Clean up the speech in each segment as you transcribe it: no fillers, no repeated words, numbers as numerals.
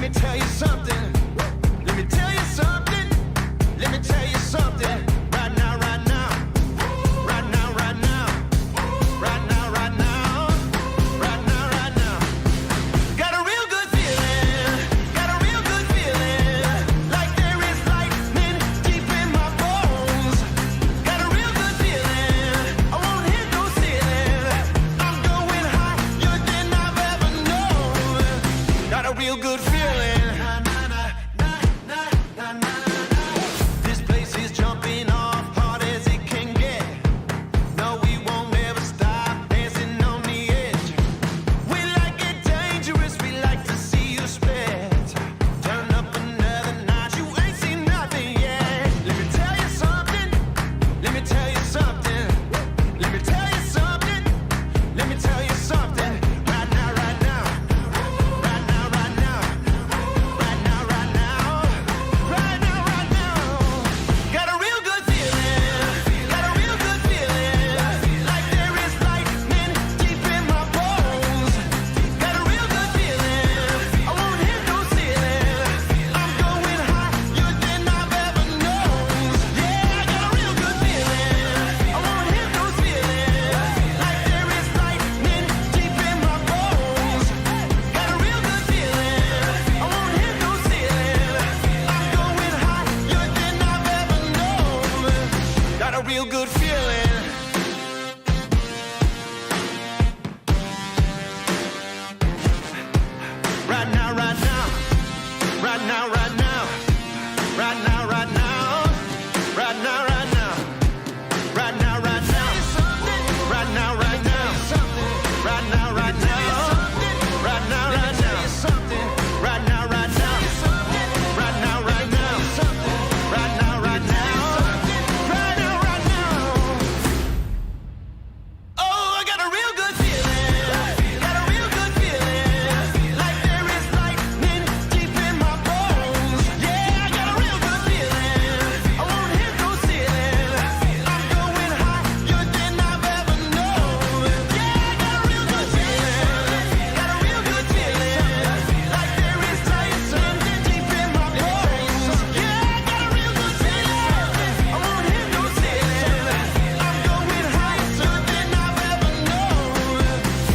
me tell you something. Let me tell you something. Let me tell you something. Right now, right now. Right now, right now. Right now, right now. Right now, right now. Got a real good feeling. Got a real good feeling. Like there is lightning deep in my bones. Got a real good feeling. I won't hit no ceiling. I'm going higher than I've ever known. Got a real good feeling. This place is jumping off hard as it can get. No, we won't ever stop dancing on the edge. We like it dangerous, we like to see you spit. Turn up another notch, you ain't seen nothing yet. Let me tell you something. Let me tell you something. Let me tell you something. Let me tell you something. Right now, right now. Right now, right now. Right now, right now. Right now, right now. Got a real good feeling. Got a real good feeling. Like there is lightning deep in my bones. Got a real good feeling. I won't hit no ceiling. I'm going higher than I've ever known. Yeah, I got a real good feeling. I won't hit no ceiling. Like there is lightning deep in my bones. Got a real good feeling. I won't hit no ceiling. I'm going higher than I've ever known. Got a real good feeling. Right now, right now. Right now, right now. Right now, right now. Right now, right now. Right now, right now. Right now, right now. Right now, right now. Right now, right now. Right now, right now. Right now, right now. Right now, right now. Right now, right now. Oh, I got a real good feeling. Got a real good feeling. Like there is lightning deep in my bones. Yeah, I got a real good feeling. I won't hit no ceiling. I'm going higher than I've ever known. Yeah, I got a real good feeling. Got a real good feeling. Like there is lightning deep in my bones. Yeah, I got a real good feeling. I won't hit no ceiling. I'm going higher than I've ever known.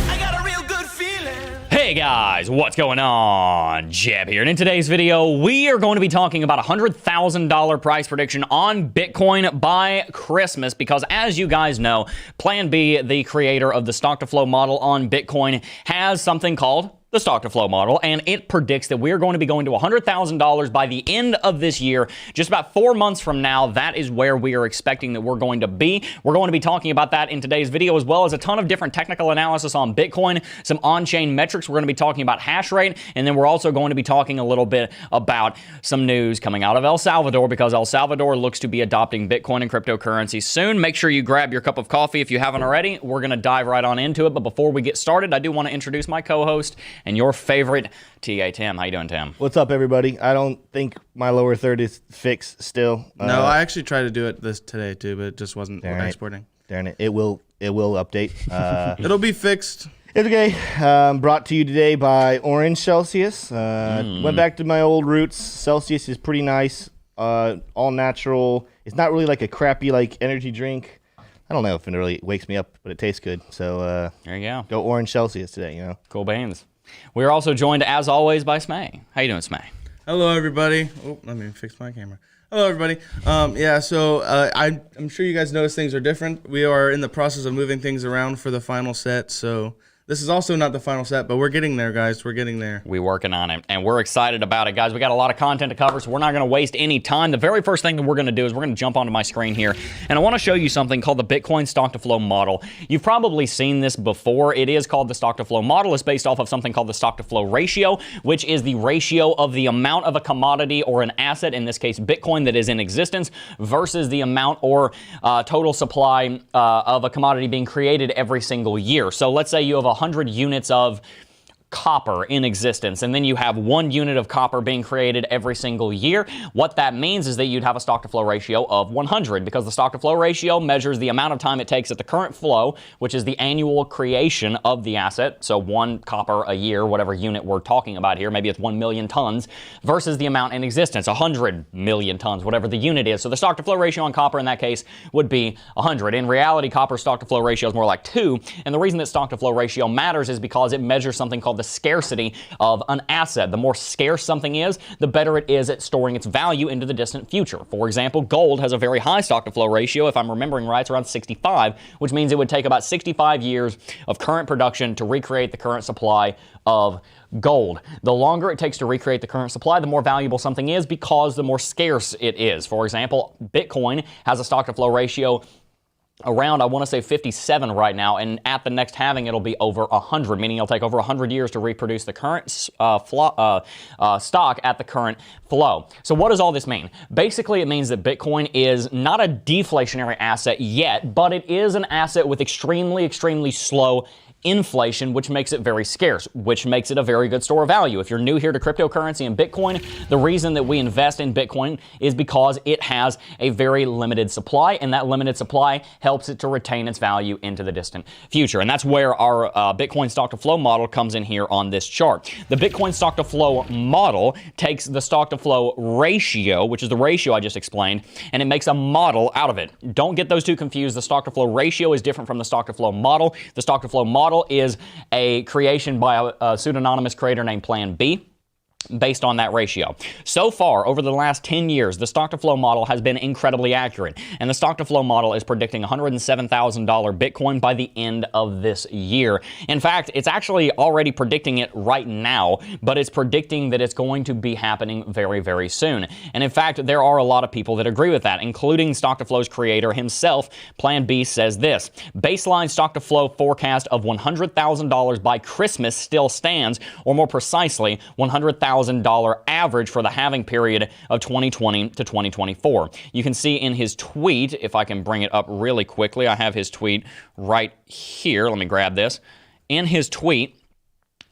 I got a real good feeling. Hey guys, what's going on? Jeb here, and in today's video, we are going to be talking about a $100,000 price prediction on Bitcoin by Christmas, because as you guys know, PlanB, the creator of the stock-to-flow model on Bitcoin, has something called the stock-to-flow model, and it predicts that we're going to be going to $100,000 by the end of this year. Just about 4 months from now, that is where we are expecting that we're going to be. We're going to be talking about that in today's video, as well as a ton of different technical analysis on Bitcoin, some on-chain metrics. We're going to be talking about hash rate, and then we're also going to be talking a little bit about some news coming out of El Salvador, because El Salvador looks to be adopting Bitcoin and cryptocurrency soon. Make sure you grab your cup of coffee if you haven't already. We're going to dive right on into it, but before we get started, I do want to introduce my co-host and your favorite TA, Tim. How you doing, Tim? What's up, everybody? I don't think my lower third is fixed still. No, I actually tried to do it today too, but it just wasn't exporting. Darn it. It will update. It'll be fixed. It's okay. Brought to you today by Orange Celsius. Went back to my old roots. Celsius is pretty nice. All natural. It's not really like a crappy like energy drink. I don't know if it really wakes me up, but it tastes good. So there you go. Go Orange Celsius today, you know. Cool beans. We are also joined, as always, by Smay. How you doing, Smay? Hello, everybody. Oh, let me fix my camera. Hello, everybody. I'm sure you guys notice things are different. We are in the process of moving things around for the final set, so this is also not the final set, but we're getting there, guys. We're getting there. We're working on it, and we're excited about it, guys. We got a lot of content to cover, so we're not going to waste any time. The very first thing that we're going to do is we're going to jump onto my screen here, and I want to show you something called the Bitcoin stock-to-flow model. You've probably seen this before. It is called the stock-to-flow model. It's based off of something called the stock-to-flow ratio, which is the ratio of the amount of a commodity or an asset, in this case Bitcoin, that is in existence, versus the amount or total supply of a commodity being created every single year. So let's say you have 100 units of copper in existence, and then you have 1 unit of copper being created every single year, what that means is that you'd have a stock to flow ratio of 100, because the stock to flow ratio measures the amount of time it takes at the current flow, which is the annual creation of the asset. So 1 copper a year, whatever unit we're talking about here, maybe it's 1 million tons, versus the amount in existence, 100 million tons, whatever the unit is. So the stock to flow ratio on copper in that case would be 100. In reality, copper's stock to flow ratio is more like 2, and the reason that stock to flow ratio matters is because it measures something called the scarcity of an asset. The more scarce something is, the better it is at storing its value into the distant future. For example, gold has a very high stock to flow ratio. If I'm remembering right, it's around 65, which means it would take about 65 years of current production to recreate the current supply of gold. The longer it takes to recreate the current supply, the more valuable something is, because the more scarce it is. For example, Bitcoin has a stock to flow ratio around, I want to say 57 right now, and at the next halving it'll be over 100, meaning it'll take over 100 years to reproduce the current stock at the current flow. So what does all this mean? Basically, it means that Bitcoin is not a deflationary asset yet, but it is an asset with extremely, extremely slow inflation, which makes it very scarce, which makes it a very good store of value. If you're new here to cryptocurrency and Bitcoin, the reason that we invest in Bitcoin is because it has a very limited supply, and that limited supply helps it to retain its value into the distant future. And that's where our Bitcoin stock to flow model comes in here on this chart. The Bitcoin stock to flow model takes the stock to flow ratio, which is the ratio I just explained, and it makes a model out of it. Don't get those two confused. The stock to flow ratio is different from the stock to flow model. The stock to flow model is a creation by a pseudonymous creator named PlanB, based on that ratio. So far, over the last 10 years, the stock to flow model has been incredibly accurate, and the stock to flow model is predicting $107,000 Bitcoin by the end of this year. In fact, it's actually already predicting it right now, but it's predicting that it's going to be happening very, very soon. And in fact, there are a lot of people that agree with that, including stock to flow's creator himself. PlanB says this: baseline stock to flow forecast of $100,000 by Christmas still stands, or more precisely, $100,000 average for the halving period of 2020 to 2024. You can see in his tweet, if I can bring it up really quickly, I have his tweet right here. Let me grab this. In his tweet,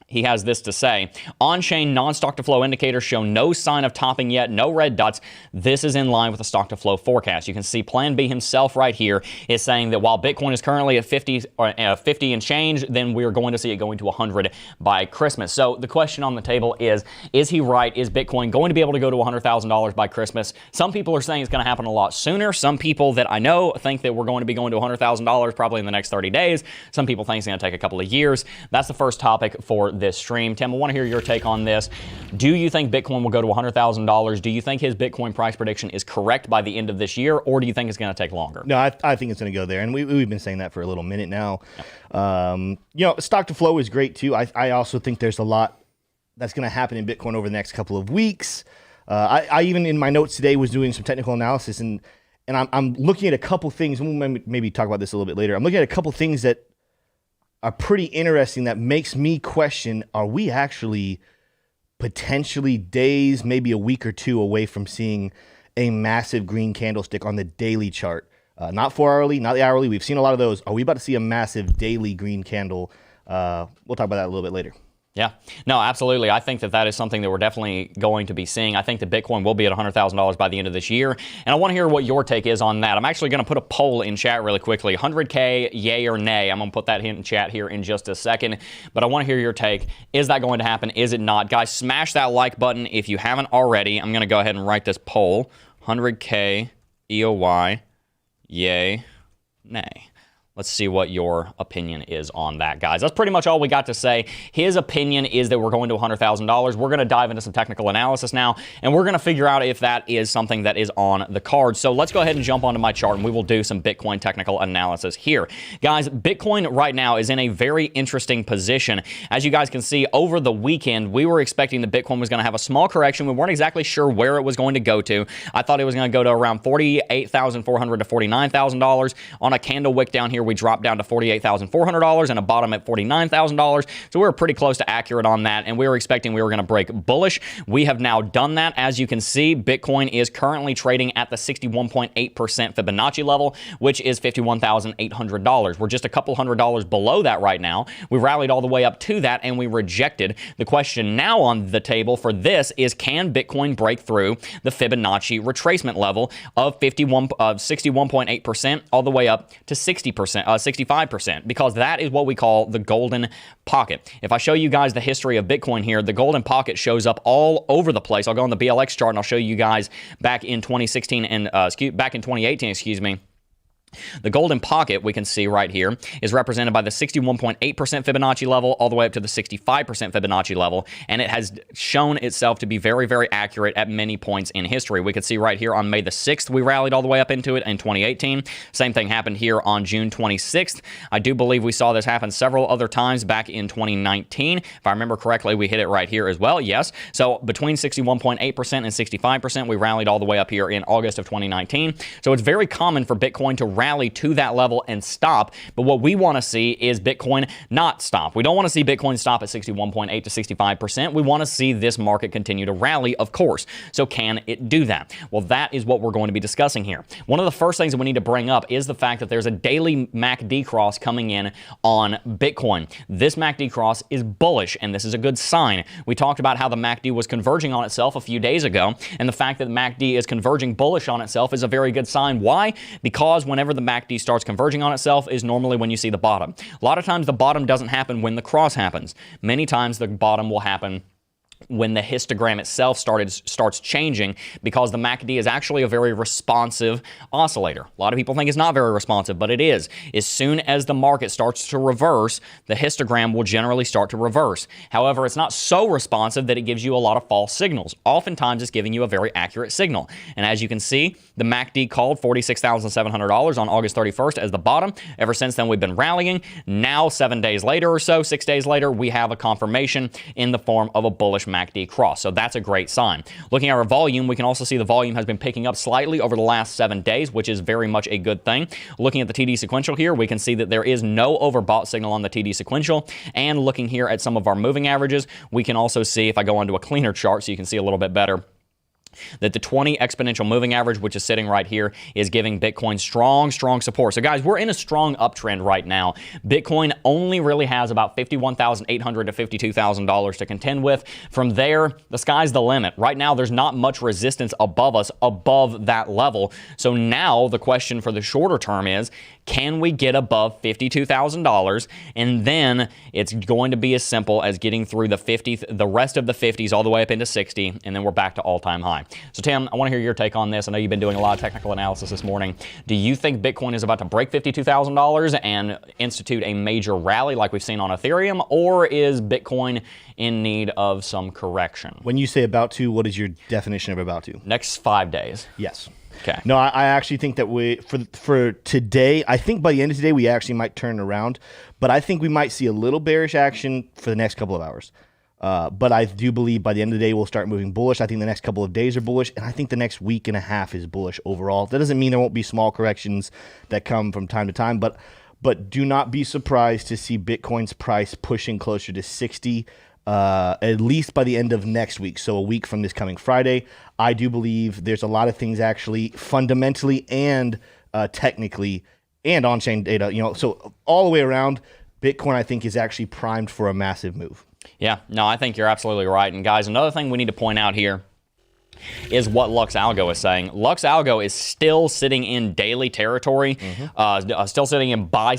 he has this to say: on-chain non-stock to flow indicators show no sign of topping yet, no red dots. This is in line with the stock to flow forecast. You can see PlanB himself right here is saying that while Bitcoin is currently at 50 and change, then we're going to see it going to 100 by Christmas. So the question on the table is he right? Is Bitcoin going to be able to go to $100,000 by Christmas? Some people are saying it's going to happen a lot sooner. Some people that I know think that we're going to be going to $100,000 probably in the next 30 days. Some people think it's going to take a couple of years. That's the first topic for this stream. Tim, I want to hear your take on this. Do you think Bitcoin will go to $100,000? Do you think his Bitcoin price prediction is correct by the end of this year, or do you think it's going to take longer? No, I think it's going to go there, and we've been saying that for a little minute now. You know, stock to flow is great too. I also think there's a lot that's going to happen in Bitcoin over the next couple of weeks. I even in my notes today was doing some technical analysis, and I'm looking at a couple things, and we'll maybe talk about this a little bit later. I'm looking at a couple things that are pretty interesting that makes me question, are we actually potentially days, maybe a week or two away from seeing a massive green candlestick on the daily chart? Not 4 hourly, not the hourly. We've seen a lot of those. Are we about to see a massive daily green candle? We'll talk about that a little bit later. Yeah, no, absolutely. I think that is something that we're definitely going to be seeing. I think that Bitcoin will be at $100,000 by the end of this year. And I want to hear what your take is on that. I'm actually going to put a poll in chat really quickly. 100K, yay or nay? I'm going to put that in chat here in just a second. But I want to hear your take. Is that going to happen? Is it not? Guys, smash that like button if you haven't already. I'm going to go ahead and write this poll. 100K, EOY, yay, nay. Let's see what your opinion is on that, guys. That's pretty much all we got to say. His opinion is that we're going to $100,000. We're going to dive into some technical analysis now, and we're going to figure out if that is something that is on the card. So let's go ahead and jump onto my chart, and we will do some Bitcoin technical analysis here. Guys, Bitcoin right now is in a very interesting position. As you guys can see, over the weekend, we were expecting that Bitcoin was going to have a small correction. We weren't exactly sure where it was going to go to. I thought it was going to go to around $48,400 to $49,000. On a candle wick down here, we we dropped down to $48,400 and a bottom at $49,000. So we were pretty close to accurate on that, and we were expecting we were going to break bullish. We have now done that. As you can see, Bitcoin is currently trading at the 61.8% Fibonacci level, which is $51,800. We're just a couple $100 below that right now. We rallied all the way up to that, and we rejected. The question now on the table for this is, can Bitcoin break through the Fibonacci retracement level of 61.8% all the way up to 65%, because that is what we call the golden pocket. If I show you guys the history of Bitcoin here, the golden pocket shows up all over the place. I'll go on the BLX chart and I'll show you guys back in 2016 and back in 2018, excuse me. The golden pocket we can see right here is represented by the 61.8% Fibonacci level all the way up to the 65% Fibonacci level, and it has shown itself to be very, very accurate at many points in history. We could see right here on May the 6th, we rallied all the way up into it in 2018. Same thing happened here on June 26th. I do believe we saw this happen several other times back in 2019. If I remember correctly, we hit it right here as well, yes. So between 61.8% and 65%, we rallied all the way up here in August of 2019. So it's very common for Bitcoin to rally to that level and stop, but what we want to see is Bitcoin not stop. We don't want to see Bitcoin stop at 61.8 to 65%. We want to see this market continue to rally, of course. So can it do that? Well, that is what we're going to be discussing here. One of the first things that we need to bring up is the fact that there's a daily MACD cross coming in on Bitcoin. This MACD cross is bullish, and this is a good sign. We talked about how the MACD was converging on itself a few days ago, and the fact that the MACD is converging bullish on itself is a very good sign. Why? Because whenever the MACD starts converging on itself is normally when you see the bottom. A lot of times the bottom doesn't happen when the cross happens. Many times the bottom will happen when the histogram itself starts changing, because the MACD is actually a very responsive oscillator. A lot of people think it's not very responsive, but it is. As soon as the market starts to reverse, the histogram will generally start to reverse. However, it's not so responsive that it gives you a lot of false signals. Oftentimes, it's giving you a very accurate signal. And as you can see, the MACD called $46,700 on August 31st as the bottom. Ever since then, we've been rallying. Now, 7 days later or so, 6 days later, we have a confirmation in the form of a bullish MACD cross. So that's a great sign. Looking at our volume, we can also see the volume has been picking up slightly over the last 7 days, which is very much a good thing. Looking at the TD sequential here, we can see that there is no overbought signal on the TD sequential. And looking here at some of our moving averages, we can also see, if I go onto a cleaner chart so you can see a little bit better, that the 20 exponential moving average, which is sitting right here, is giving Bitcoin strong support. So guys, we're in a strong uptrend right now. Bitcoin only really has about $51,800 to $52,000 to contend with. From there, the sky's the limit. Right now, there's not much resistance above us, above that level. So now the question for the shorter term is, can we get above $52,000? And then it's going to be as simple as getting through the 50th, the rest of the 50s all the way up into 60, and then we're back to all-time high. So Tim, I want to hear your take on this. I know you've been doing a lot of technical analysis this morning. Do you think Bitcoin is about to break $52,000 and institute a major rally like we've seen on Ethereum, or is Bitcoin in need of some correction? When you say about to, what is your definition of about to? Next 5 days. Yes. Okay. No, I actually think that for today, I think by the end of today, we actually might turn around. But I think we might see a little bearish action for the next couple of hours. But I do believe by the end of the day, we'll start moving bullish. I think the next couple of days are bullish, and I think the next week and a half is bullish overall. That doesn't mean there won't be small corrections that come from time to time, but do not be surprised to see Bitcoin's price pushing closer to 60, at least by the end of next week. So a week from this coming Friday. I do believe there's a lot of things actually fundamentally and technically and on-chain data, so all the way around, Bitcoin, I think, is actually primed for a massive move. Yeah, no, I think you're absolutely right. And guys, another thing we need to point out here is what Lux Algo is saying. Lux Algo is still sitting in daily territory, still sitting in buy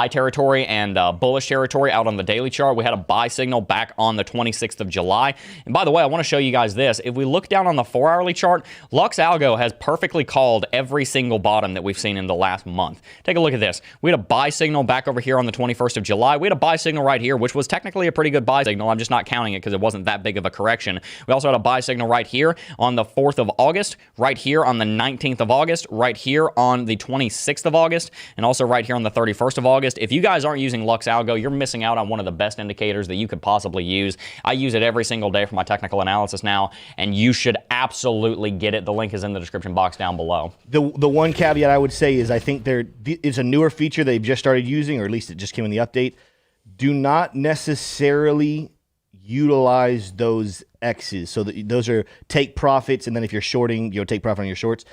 territory and bullish territory out on the daily chart. We had a buy signal back on the 26th of July. And by the way, I want to show you guys this. If we look down on the 4-hourly chart, Lux Algo has perfectly called every single bottom that we've seen in the last month. Take a look at this. We had a buy signal back over here on the 21st of July. We had a buy signal right here, which was technically a pretty good buy signal. I'm just not counting it because it wasn't that big of a correction. We also had a buy signal right here on the 4th of August, right here on the 19th of August, right here on the 26th of August, and also right here on the 31st of August. If you guys aren't using Lux Algo, you're missing out on one of the best indicators that you could possibly use. I use it every single day for my technical analysis now, and you should absolutely get it. The link is in the description box down below. The one caveat I would say is I think it's a newer feature they've just started using, or at least it just came in the update. Do not necessarily utilize those X's. So those are take profits, and then if you're shorting, take profit on your shorts.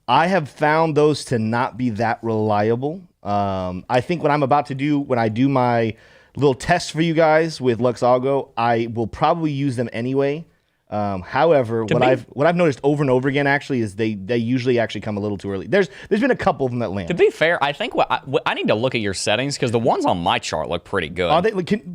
I have found those to not be that reliable. I think what I'm about to do when I do my little test for you guys with Lux Algo, I will probably use them anyway. However, what I've noticed over and over again actually is they usually actually come a little too early. There's been a couple of them that land. To be fair, I think what I need to look at your settings because the ones on my chart look pretty good. Oh,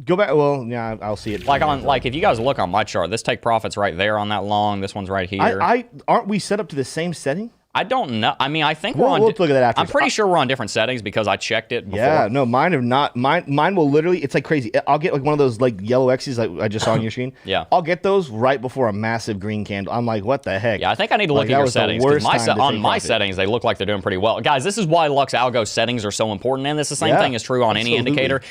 go back. Well, yeah, I'll see it. Like if you guys look on my chart, this take profit's right there on that long. This one's right here. Aren't we set up to the same setting? I don't know. I mean, I think we'll look at that after. I'm pretty sure we're on different settings because I checked it before. Yeah, no, mine have not. Mine will literally, it's like crazy. I'll get like one of those like yellow X's like I just saw on your screen. Yeah. I'll get those right before a massive green candle. I'm like, what the heck? Yeah, I think I need to look at your settings. On my settings, they look like they're doing pretty well. Guys, this is why Lux Algo settings are so important, and this is the same thing is true on any indicator.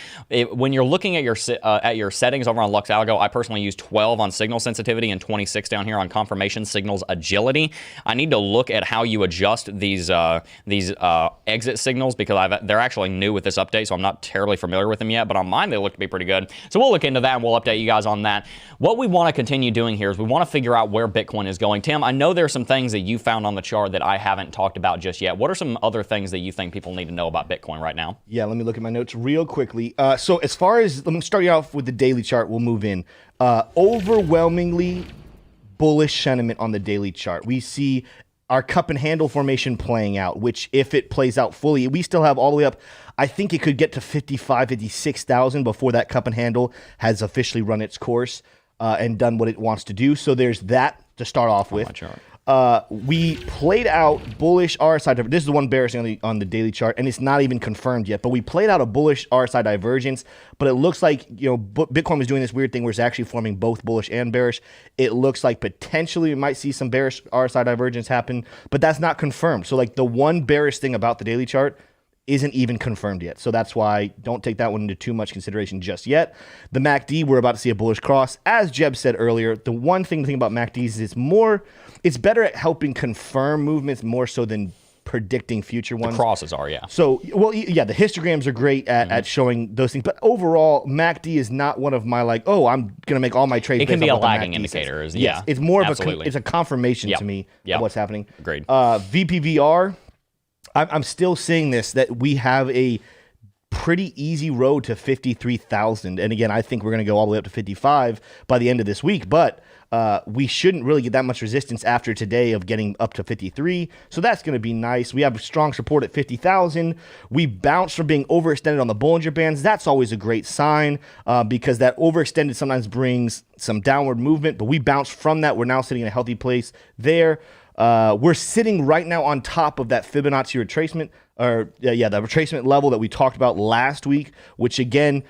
When you're looking at your settings over on Lux Algo, I personally use 12 on signal sensitivity and 26 down here on confirmation signals agility. I need to look at how you adjust these exit signals because they're actually new with this update, so I'm not terribly familiar with them yet, but on mine they look to be pretty good. So we'll look into that and we'll update you guys on that. What we want to continue doing here is we want to figure out where Bitcoin is going. Tim, I know there's some things that you found on the chart that I haven't talked about just yet. What are some other things that you think people need to know about Bitcoin right now? Yeah, let me look at my notes real quickly. So as far as, let me start you off with the daily chart, we'll move in. Overwhelmingly bullish sentiment on the daily chart. We see our cup and handle formation playing out, which if it plays out fully, we still have all the way up. I think it could get to 55, 56,000 before that cup and handle has officially run its course and done what it wants to do. So there's that to start off with. We played out bullish RSI. This is the one bearish on the daily chart, and it's not even confirmed yet. But we played out a bullish RSI divergence. But it looks like Bitcoin was doing this weird thing where it's actually forming both bullish and bearish. It looks like potentially we might see some bearish RSI divergence happen, but that's not confirmed. So like the one bearish thing about the daily chart isn't even confirmed yet. So that's why don't take that one into too much consideration just yet. The MACD, we're about to see a bullish cross. As Jeb said earlier, the one thing to think about MACDs is it's better at helping confirm movements more so than predicting future ones. The crosses are, yeah. So, well, yeah, the histograms are great at showing those things. But overall, MACD is not one of my like, oh, I'm going to make all my trades. It can be a lagging indicator. Yes, yeah, it's more of it's a confirmation to me of what's happening. Agreed. VPVR, I'm still seeing this, that we have a pretty easy road to 53,000. And again, I think we're going to go all the way up to 55 by the end of this week. But we shouldn't really get that much resistance after today of getting up to 53. So that's going to be nice. We have strong support at 50,000. We bounced from being overextended on the Bollinger Bands. That's always a great sign because that overextended sometimes brings some downward movement. But we bounced from that. We're now sitting in a healthy place there. We're sitting right now on top of that Fibonacci retracement, the retracement level that we talked about last week, which again,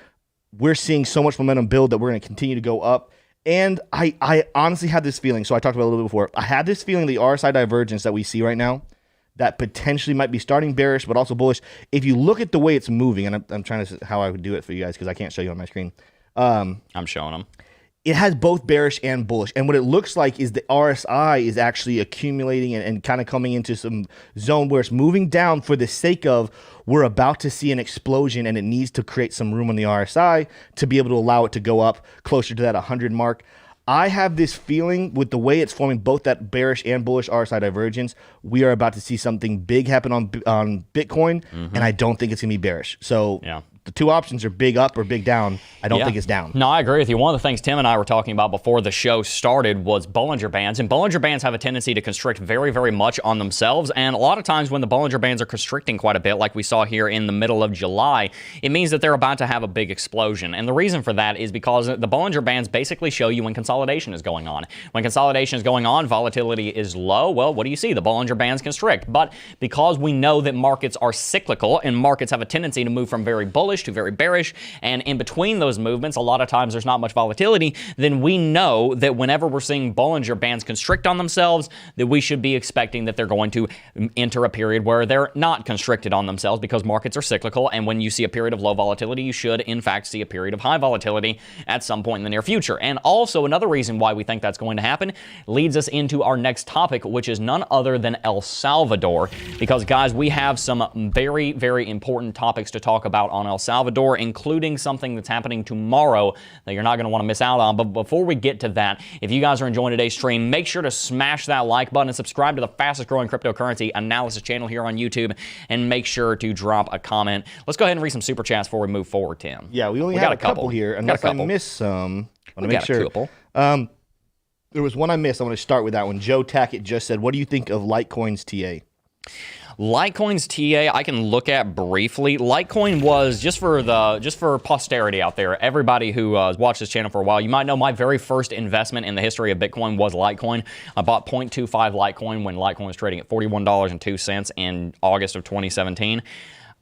we're seeing so much momentum build that we're going to continue to go up. And I honestly had this feeling, so I talked about it a little bit before, I had this feeling the RSI divergence that we see right now, that potentially might be starting bearish, but also bullish. If you look at the way it's moving, and I'm trying to see how I would do it for you guys because I can't show you on my screen. I'm showing them. It has both bearish and bullish. And what it looks like is the RSI is actually accumulating and kind of coming into some zone where it's moving down for the sake of we're about to see an explosion and it needs to create some room on the RSI to be able to allow it to go up closer to that 100 mark. I have this feeling with the way it's forming both that bearish and bullish RSI divergence, we are about to see something big happen on Bitcoin, and I don't think it's going to be bearish. So the two options are big up or big down. I don't think it's down. No, I agree with you. One of the things Tim and I were talking about before the show started was Bollinger Bands, and Bollinger Bands have a tendency to constrict very, very much on themselves, and a lot of times when the Bollinger Bands are constricting quite a bit, like we saw here in the middle of July, it means that they're about to have a big explosion, and the reason for that is because the Bollinger Bands basically show you when consolidation is going on. When consolidation is going on, volatility is low. Well, what do you see? The Bollinger Bands constrict, but because we know that markets are cyclical and markets have a tendency to move from very bullish bullish to very bearish, and in between those movements, a lot of times there's not much volatility, then we know that whenever we're seeing Bollinger Bands constrict on themselves, that we should be expecting that they're going to enter a period where they're not constricted on themselves, because markets are cyclical, and when you see a period of low volatility, you should in fact see a period of high volatility at some point in the near future. And also another reason why we think that's going to happen leads us into our next topic, which is none other than El Salvador, because guys, we have some very, very important topics to talk about on El Salvador, including something that's happening tomorrow that you're not going to want to miss out on. But before we get to that, if you guys are enjoying today's stream, make sure to smash that like button and subscribe to the fastest growing cryptocurrency analysis channel here on YouTube, and make sure to drop a comment. Let's go ahead and read some super chats before we move forward, Tim. Yeah, we only have a couple here, unless I missed some. I want to make sure. There was one I missed. I want to start with that one. Joe Tackett just said, what do you think of Litecoin's TA? Litecoin's TA, I can look at briefly. Litecoin was, just for posterity out there, everybody who has watched this channel for a while, you might know my very first investment in the history of Bitcoin was Litecoin. I bought 0.25 Litecoin when Litecoin was trading at $41.02 in August of 2017.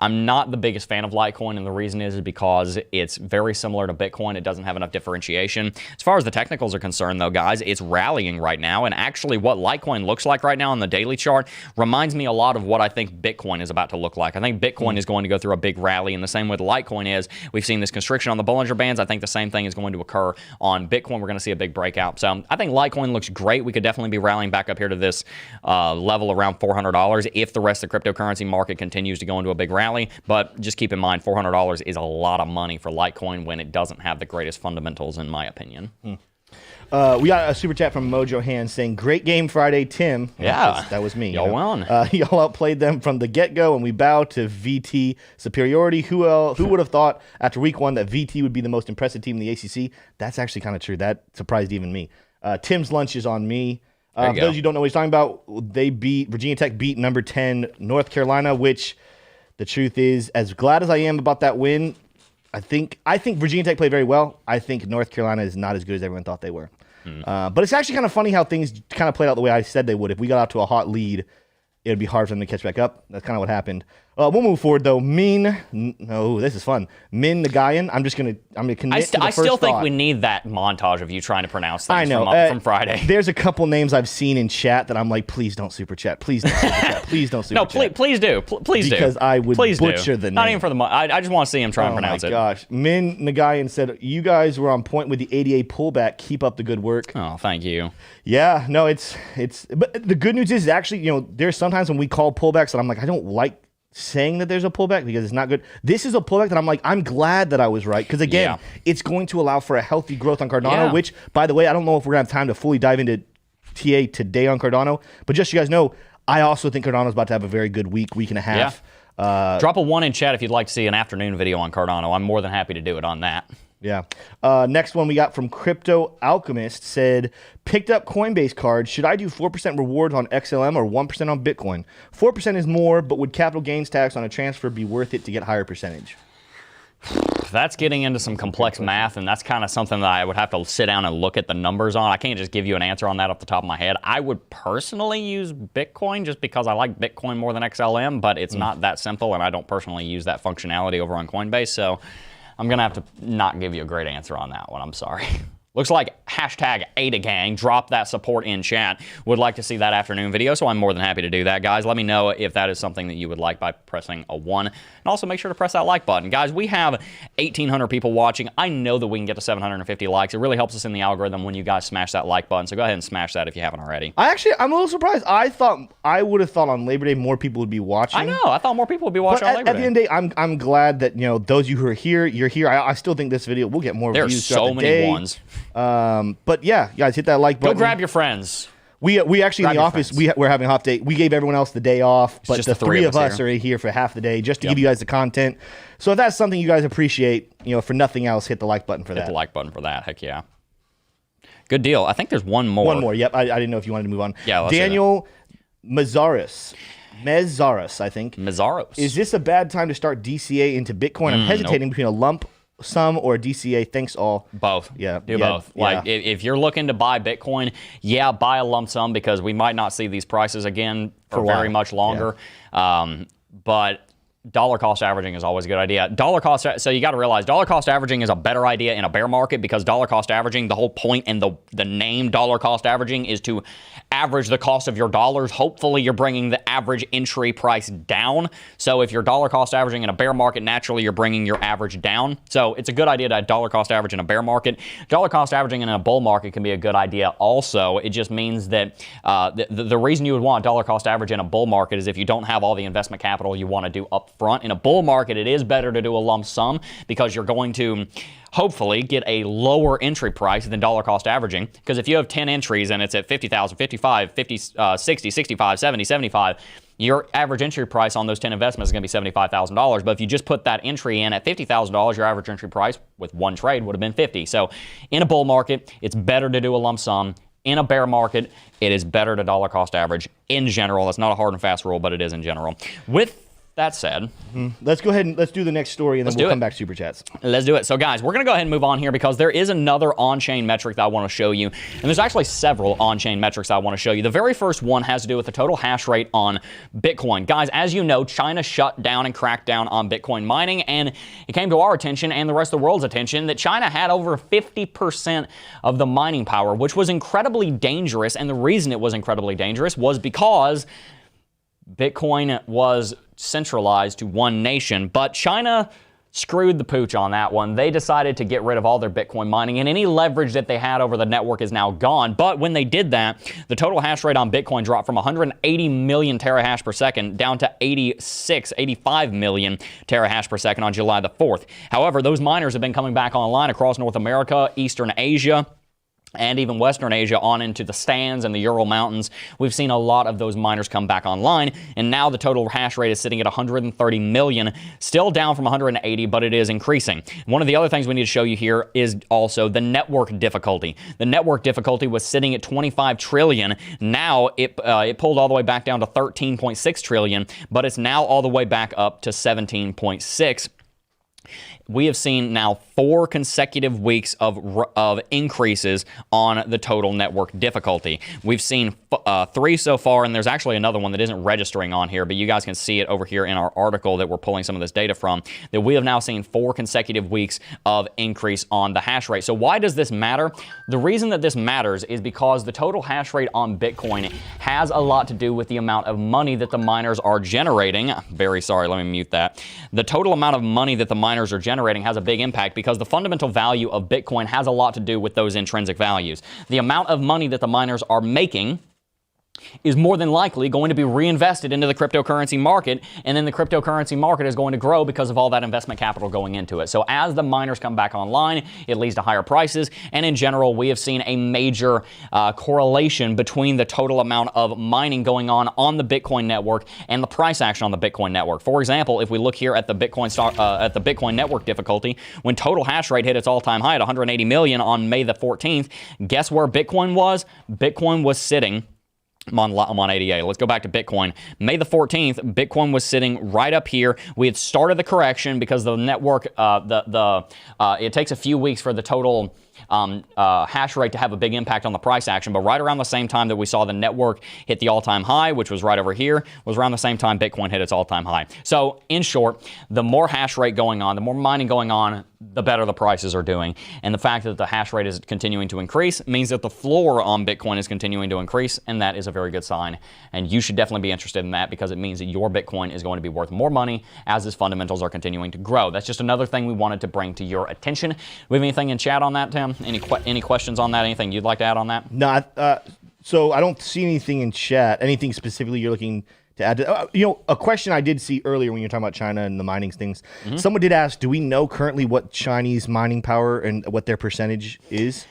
I'm not the biggest fan of Litecoin, and the reason is because it's very similar to Bitcoin. It doesn't have enough differentiation. As far as the technicals are concerned, though, guys, it's rallying right now, and actually what Litecoin looks like right now on the daily chart reminds me a lot of what I think Bitcoin is about to look like. I think Bitcoin is going to go through a big rally, and the same with Litecoin is. We've seen this constriction on the Bollinger Bands. I think the same thing is going to occur on Bitcoin. We're going to see a big breakout. So I think Litecoin looks great. We could definitely be rallying back up here to this level around $400 if the rest of the cryptocurrency market continues to go into a big rally. But just keep in mind, $400 is a lot of money for Litecoin when it doesn't have the greatest fundamentals, in my opinion. We got a super chat from Mojo Hands saying, great game Friday, Tim. Yeah. That was me. Y'all won. Y'all outplayed them from the get-go, and we bow to VT superiority. Who would have thought after week 1 that VT would be the most impressive team in the ACC? That's actually kind of true. That surprised even me. Tim's lunch is on me. For those of you who don't know what he's talking about, Virginia Tech beat number 10 North Carolina, which... the truth is, as glad as I am about that win, I think Virginia Tech played very well. I think North Carolina is not as good as everyone thought they were. But it's actually kind of funny how things kind of played out the way I said they would. If we got out to a hot lead, it would be hard for them to catch back up. That's kind of what happened. We'll move forward though. This is fun. Min Nagayan. I'm gonna commit to the I still first think thought. we need that montage of you trying to pronounce things I know. from Friday. There's a couple names I've seen in chat that I'm like, please don't super chat. Please don't super chat. Please don't super No, chat. please do. Please do. Because I would butcher the name. Not even for the I just want to see him try and pronounce it. Oh my gosh. Min Nagayan said, you guys were on point with the ADA pullback. Keep up the good work. Oh, thank you. Yeah, no, but the good news is actually, there's sometimes when we call pullbacks that I'm like, I don't like saying that there's a pullback because it's not good. This is a pullback that I'm like, I'm glad that I was right. Because again, it's going to allow for a healthy growth on Cardano, which, by the way, I don't know if we're going to have time to fully dive into TA today on Cardano. But just so you guys know, I also think Cardano's about to have a very good week and a half. Drop a 1 in chat if you'd like to see an afternoon video on Cardano. I'm more than happy to do it on that. Yeah. Next one we got from Crypto Alchemist said, picked up Coinbase card. Should I do 4% rewards on XLM or 1% on Bitcoin? 4% is more, but would capital gains tax on a transfer be worth it to get higher percentage? That's getting into some complex math, and that's kind of something that I would have to sit down and look at the numbers on. I can't just give you an answer on that off the top of my head. I would personally use Bitcoin just because I like Bitcoin more than XLM, but it's not that simple, and I don't personally use that functionality over on Coinbase, so I'm going to have to not give you a great answer on that one. I'm sorry. Looks like hashtag AdaGang, drop that support in chat. Would like to see that afternoon video, so I'm more than happy to do that. Guys, let me know if that is something that you would like by pressing a 1. And also make sure to press that like button. Guys, we have 1,800 people watching. I know that we can get to 750 likes. It really helps us in the algorithm when you guys smash that like button, so go ahead and smash that if you haven't already. I'm a little surprised. I would have thought on Labor Day more people would be watching. I know. I thought more people would be watching on Labor Day. At the end of the day, I'm glad that, those of you who are here, you're here. I still think this video will get more views. There's so many ones. But yeah, guys, hit that like button. Go grab your friends. We actually in the office, we're having a half day. We gave everyone else the day off, but the three of us are here for half the day just to give you guys the content. So if that's something you guys appreciate, for nothing else, hit the like button for that. Hit the like button for that. Heck yeah. Good deal. I think there's one more. One more. Yep. I didn't know if you wanted to move on. Yeah. Daniel Mezzaris, I think. Mezzaros. Is this a bad time to start DCA into Bitcoin? I'm hesitating between a lump sum or DCA. Thanks all. Both. Yeah. Do both. Yeah. Like if you're looking to buy Bitcoin, buy a lump sum because we might not see these prices again for very much longer. But dollar cost averaging is always a good idea. Dollar cost, so you got to realize dollar cost averaging is a better idea in a bear market, because dollar cost averaging, the whole point and the name dollar cost averaging is to average the cost of your dollars. Hopefully you're bringing the average entry price down. So if you're dollar cost averaging in a bear market, naturally you're bringing your average down. So it's a good idea to dollar cost average in a bear market. Dollar cost averaging in a bull market can be a good idea also. It just means that the reason you would want dollar cost average in a bull market is if you don't have all the investment capital you want to do up front. In a bull market, it is better to do a lump sum, because you're going to hopefully get a lower entry price than dollar cost averaging. Because if you have 10 entries and it's at 50,000, 55, 50, 60, 65, 70, 75, your average entry price on those 10 investments is going to be $75,000. But if you just put that entry in at $50,000, your average entry price with one trade would have been 50. So in a bull market, it's better to do a lump sum. In a bear market, it is better to dollar cost average in general. That's not a hard and fast rule, but it is in general. With that said, let's go ahead and let's do the next story, and then we'll come back to Super Chats. Let's do it. So guys, we're going to go ahead and move on here, because there is another on-chain metric that I want to show you. And there's actually several on-chain metrics I want to show you. The very first one has to do with the total hash rate on Bitcoin. Guys, as you know, China shut down and cracked down on Bitcoin mining, and it came to our attention and the rest of the world's attention that China had over 50% of the mining power, which was incredibly dangerous. And the reason it was incredibly dangerous was because Bitcoin was centralized to one nation, but China screwed the pooch on that one. They decided to get rid of all their Bitcoin mining, and any leverage that they had over the network is now gone. But when they did that, the total hash rate on Bitcoin dropped from 180 million terahash per second down to 85 million terahash per second on July the 4th. However, those miners have been coming back online across North America, Eastern Asia, and even Western Asia on into the stands and the Ural Mountains. We've seen a lot of those miners come back online, and now the total hash rate is sitting at 130 million, still down from 180, but it is increasing. One of the other things we need to show you here is also the network difficulty. The network difficulty was sitting at 25 trillion. Now it pulled all the way back down to 13.6 trillion, but it's now all the way back up to 17.6. We have seen now 4 consecutive weeks of increases on the total network difficulty. We've seen 3 so far, and there's actually another one that isn't registering on here, but you guys can see it over here in our article that we're pulling some of this data from, that we have now seen 4 consecutive weeks of increase on the hash rate. So why does this matter? The reason that this matters is because the total hash rate on Bitcoin has a lot to do with the amount of money that the miners are generating. Very sorry, let me mute that. The total amount of money that the miners are generating has a big impact, because the fundamental value of Bitcoin has a lot to do with those intrinsic values. The amount of money that the miners are making is more than likely going to be reinvested into the cryptocurrency market, and then the cryptocurrency market is going to grow because of all that investment capital going into it. So as the miners come back online, it leads to higher prices, and in general, we have seen a major correlation between the total amount of mining going on the Bitcoin network and the price action on the Bitcoin network. For example, if we look here at the Bitcoin network difficulty, when total hash rate hit its all-time high at 180 million on May the 14th, guess where Bitcoin was? Bitcoin was sitting, I'm on ADA. Let's go back to Bitcoin. May the 14th, Bitcoin was sitting right up here. We had started the correction because the network, it takes a few weeks for the total hash rate to have a big impact on the price action, but right around the same time that we saw the network hit the all-time high, which was right over here, was around the same time Bitcoin hit its all-time high. So in short, the more hash rate going on, the more mining going on, the better the prices are doing. And the fact that the hash rate is continuing to increase means that the floor on Bitcoin is continuing to increase, and that is a very good sign. And you should definitely be interested in that, because it means that your Bitcoin is going to be worth more money as its fundamentals are continuing to grow. That's just another thing we wanted to bring to your attention. We have anything in chat on that, Tim? Any questions on that? Anything you'd like to add on that? No, so I don't see anything in chat. Anything specifically you're looking to add to, a question I did see earlier when you're talking about China and the mining things. Someone did ask, do we know currently what Chinese mining power and what their percentage is?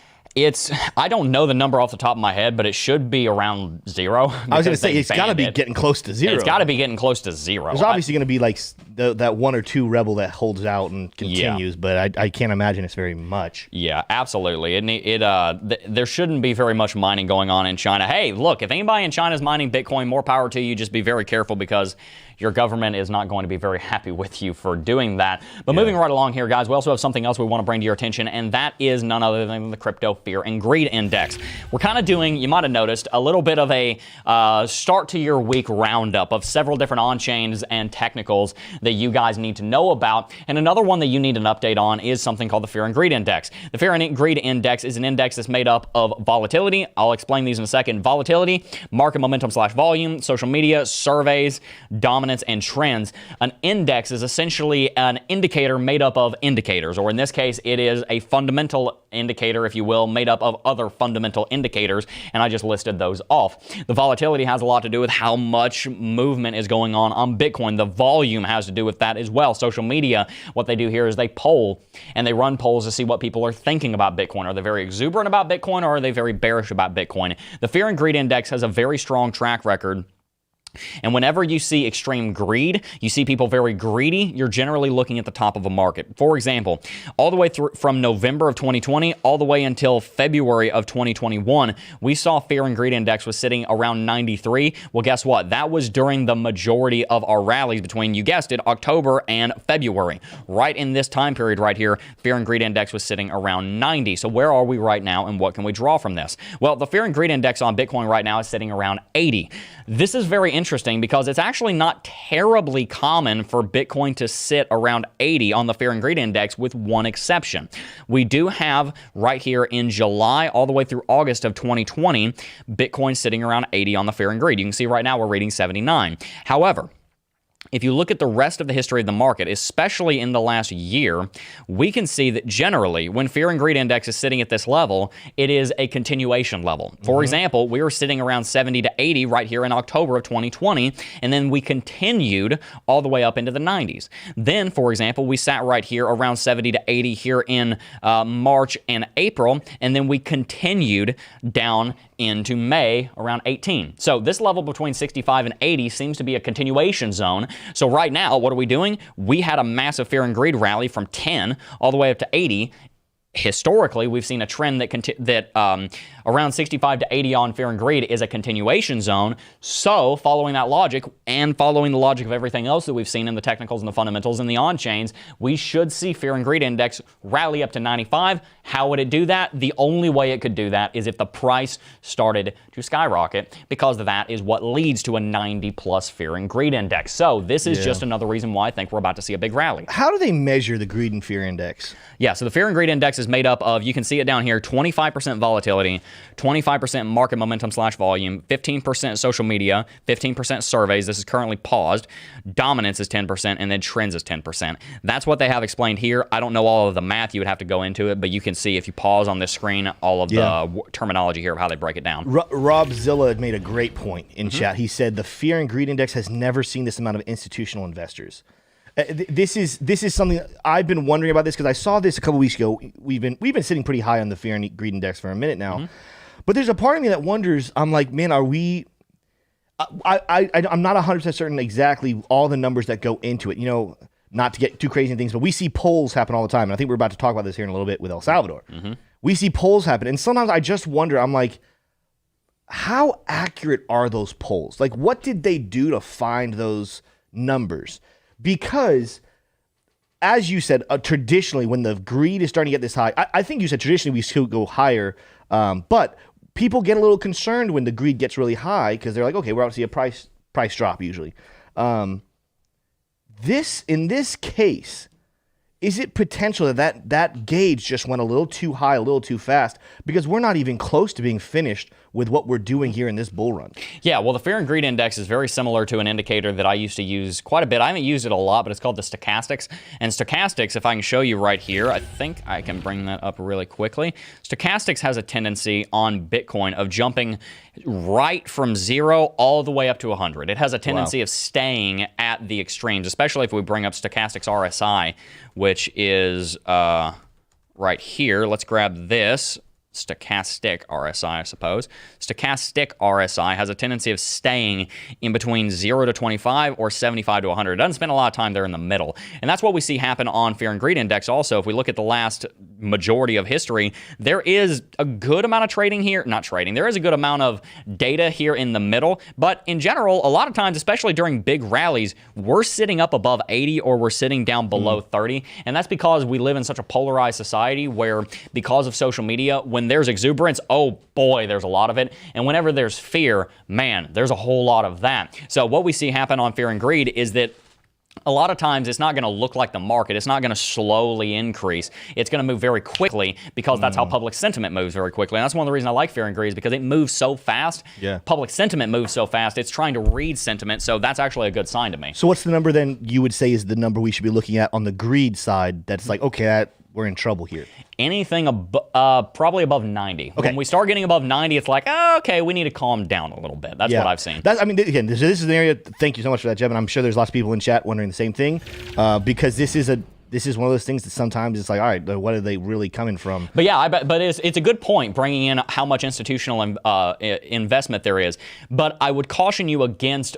I don't know the number off the top of my head, but it should be around 0. I was going to say, it's got to be getting close to 0. It's got to be getting close to 0. There's obviously going to be like that 1 or 2 rebel that holds out and continues, but I can't imagine it's very much. Yeah, absolutely. There shouldn't be very much mining going on in China. Hey, look, if anybody in China is mining Bitcoin, more power to you. Just be very careful, because your government is not going to be very happy with you for doing that. But moving right along here, guys, we also have something else we want to bring to your attention, and that is none other than the Crypto Fear and Greed Index. We're kind of doing, you might have noticed, a little bit of a start to your week roundup of several different on-chains and technicals that you guys need to know about. And another one that you need an update on is something called the Fear and Greed Index. The Fear and Greed Index is an index that's made up of volatility. I'll explain these in a second. Volatility, market momentum / volume, social media, surveys, dominance, and trends. An index is essentially an indicator made up of indicators, or in this case, it is a fundamental indicator, if you will, made up of other fundamental indicators, and I just listed those off. The volatility has a lot to do with how much movement is going on Bitcoin. The volume has to do with that as well. Social media, what they do here is they poll, and they run polls to see what people are thinking about Bitcoin. Are they very exuberant about Bitcoin, or are they very bearish about Bitcoin? The Fear and Greed Index has a very strong track record. And whenever you see extreme greed, you see people very greedy, you're generally looking at the top of a market. For example, all the way through from November of 2020 all the way until February of 2021, we saw Fear and Greed Index was sitting around 93. Well, guess what? That was during the majority of our rallies between, you guessed it, October and February. Right in this time period right here, Fear and Greed Index was sitting around 90. So where are we right now, and what can we draw from this? Well, the Fear and Greed Index on Bitcoin right now is sitting around 80. This is very interesting because it's actually not terribly common for Bitcoin to sit around 80 on the Fear and Greed Index, with one exception. We do have right here in July all the way through August of 2020, Bitcoin sitting around 80 on the Fear and Greed. You can see right now we're reading 79. However, if you look at the rest of the history of the market, especially in the last year, we can see that generally, when Fear and Greed Index is sitting at this level, it is a continuation level. For example, we were sitting around 70 to 80 right here in October of 2020, and then we continued all the way up into the 90s. Then, for example, we sat right here around 70 to 80 here in March and April, and then we continued down into May around 18. So this level between 65 and 80 seems to be a continuation zone. So right now, what are we doing? We had a massive Fear and Greed rally from 10 all the way up to 80. Historically, we've seen a trend that around 65 to 80 on Fear and Greed is a continuation zone. So following that logic and following the logic of everything else that we've seen in the technicals and the fundamentals and the on-chains, we should see Fear and Greed Index rally up to 95. How would it do that? The only way it could do that is if the price started to skyrocket, because that is what leads to a 90+ Fear and Greed Index. So this is just another reason why I think we're about to see a big rally. How do they measure the Greed and Fear Index? Yeah, so the Fear and Greed Index is made up of, you can see it down here, 25% volatility, 25% market momentum / volume, 15% social media, 15% surveys. This is currently paused. Dominance is 10%, and then trends is 10%. That's what they have explained here. I don't know all of the math. You would have to go into it, but you can see if you pause on this screen all of the terminology here of how they break it down. Rob Zilla made a great point in chat. He said the Fear and Greed Index has never seen this amount of institutional investors. This is something I've been wondering about, this because I saw this a couple weeks ago. We've been sitting pretty high on the Fear and Greed Index for a minute now, but there's a part of me that wonders. I'm like, man, are we? I'm not 100% certain exactly all the numbers that go into it. You know, not to get too crazy in things, but we see polls happen all the time, and I think we're about to talk about this here in a little bit with El Salvador. We see polls happen, and sometimes I just wonder. I'm like, how accurate are those polls? Like, what did they do to find those numbers? Because, as you said, traditionally, when the greed is starting to get this high, I think you said traditionally we still go higher, but people get a little concerned when the greed gets really high because they're like, okay, we're about to see a price drop usually. In this case, is it potential that gauge just went a little too high, a little too fast, because we're not even close to being finished with what we're doing here in this bull run? Yeah, well, the Fear and Greed Index is very similar to an indicator that I used to use quite a bit. I haven't used it a lot, but it's called the stochastics. And stochastics, if I can show you right here, I think I can bring that up really quickly. Stochastics has a tendency on Bitcoin of jumping right from 0 all the way up to 100. It has a tendency of staying at the extremes, especially if we bring up stochastics RSI, which is right here. Let's grab this. stochastic RSI, I suppose. Stochastic RSI has a tendency of staying in between 0 to 25 or 75 to 100. It doesn't spend a lot of time there in the middle. And that's what we see happen on Fear and Greed Index also. If we look at the last majority of history, there is a good amount of trading here. Not trading. There is a good amount of data here in the middle. But in general, a lot of times, especially during big rallies, we're sitting up above 80 or we're sitting down below 30. And that's because we live in such a polarized society where, because of social media, when there's exuberance, oh boy, there's a lot of it. And whenever there's fear, man, there's a whole lot of that. So what we see happen on Fear and Greed is that a lot of times it's not going to look like the market. It's not going to slowly increase. It's going to move very quickly because that's how public sentiment moves very quickly. And that's one of the reasons I like Fear and Greed is because it moves so fast. Yeah. Public sentiment moves so fast. It's trying to read sentiment. So that's actually a good sign to me. So what's the number then you would say is the number we should be looking at on the greed side that's like, okay, we're in trouble here? Anything probably above 90. Okay. When we start getting above 90, it's like, oh, okay, we need to calm down a little bit. That's what I've seen. I mean, again, this is an area. Thank you so much for that, Jeb. And I'm sure there's lots of people in chat wondering the same thing, because this is one of those things that sometimes it's like, all right, what are they really coming from? But yeah, but it's a good point bringing in how much institutional investment there is. But I would caution you against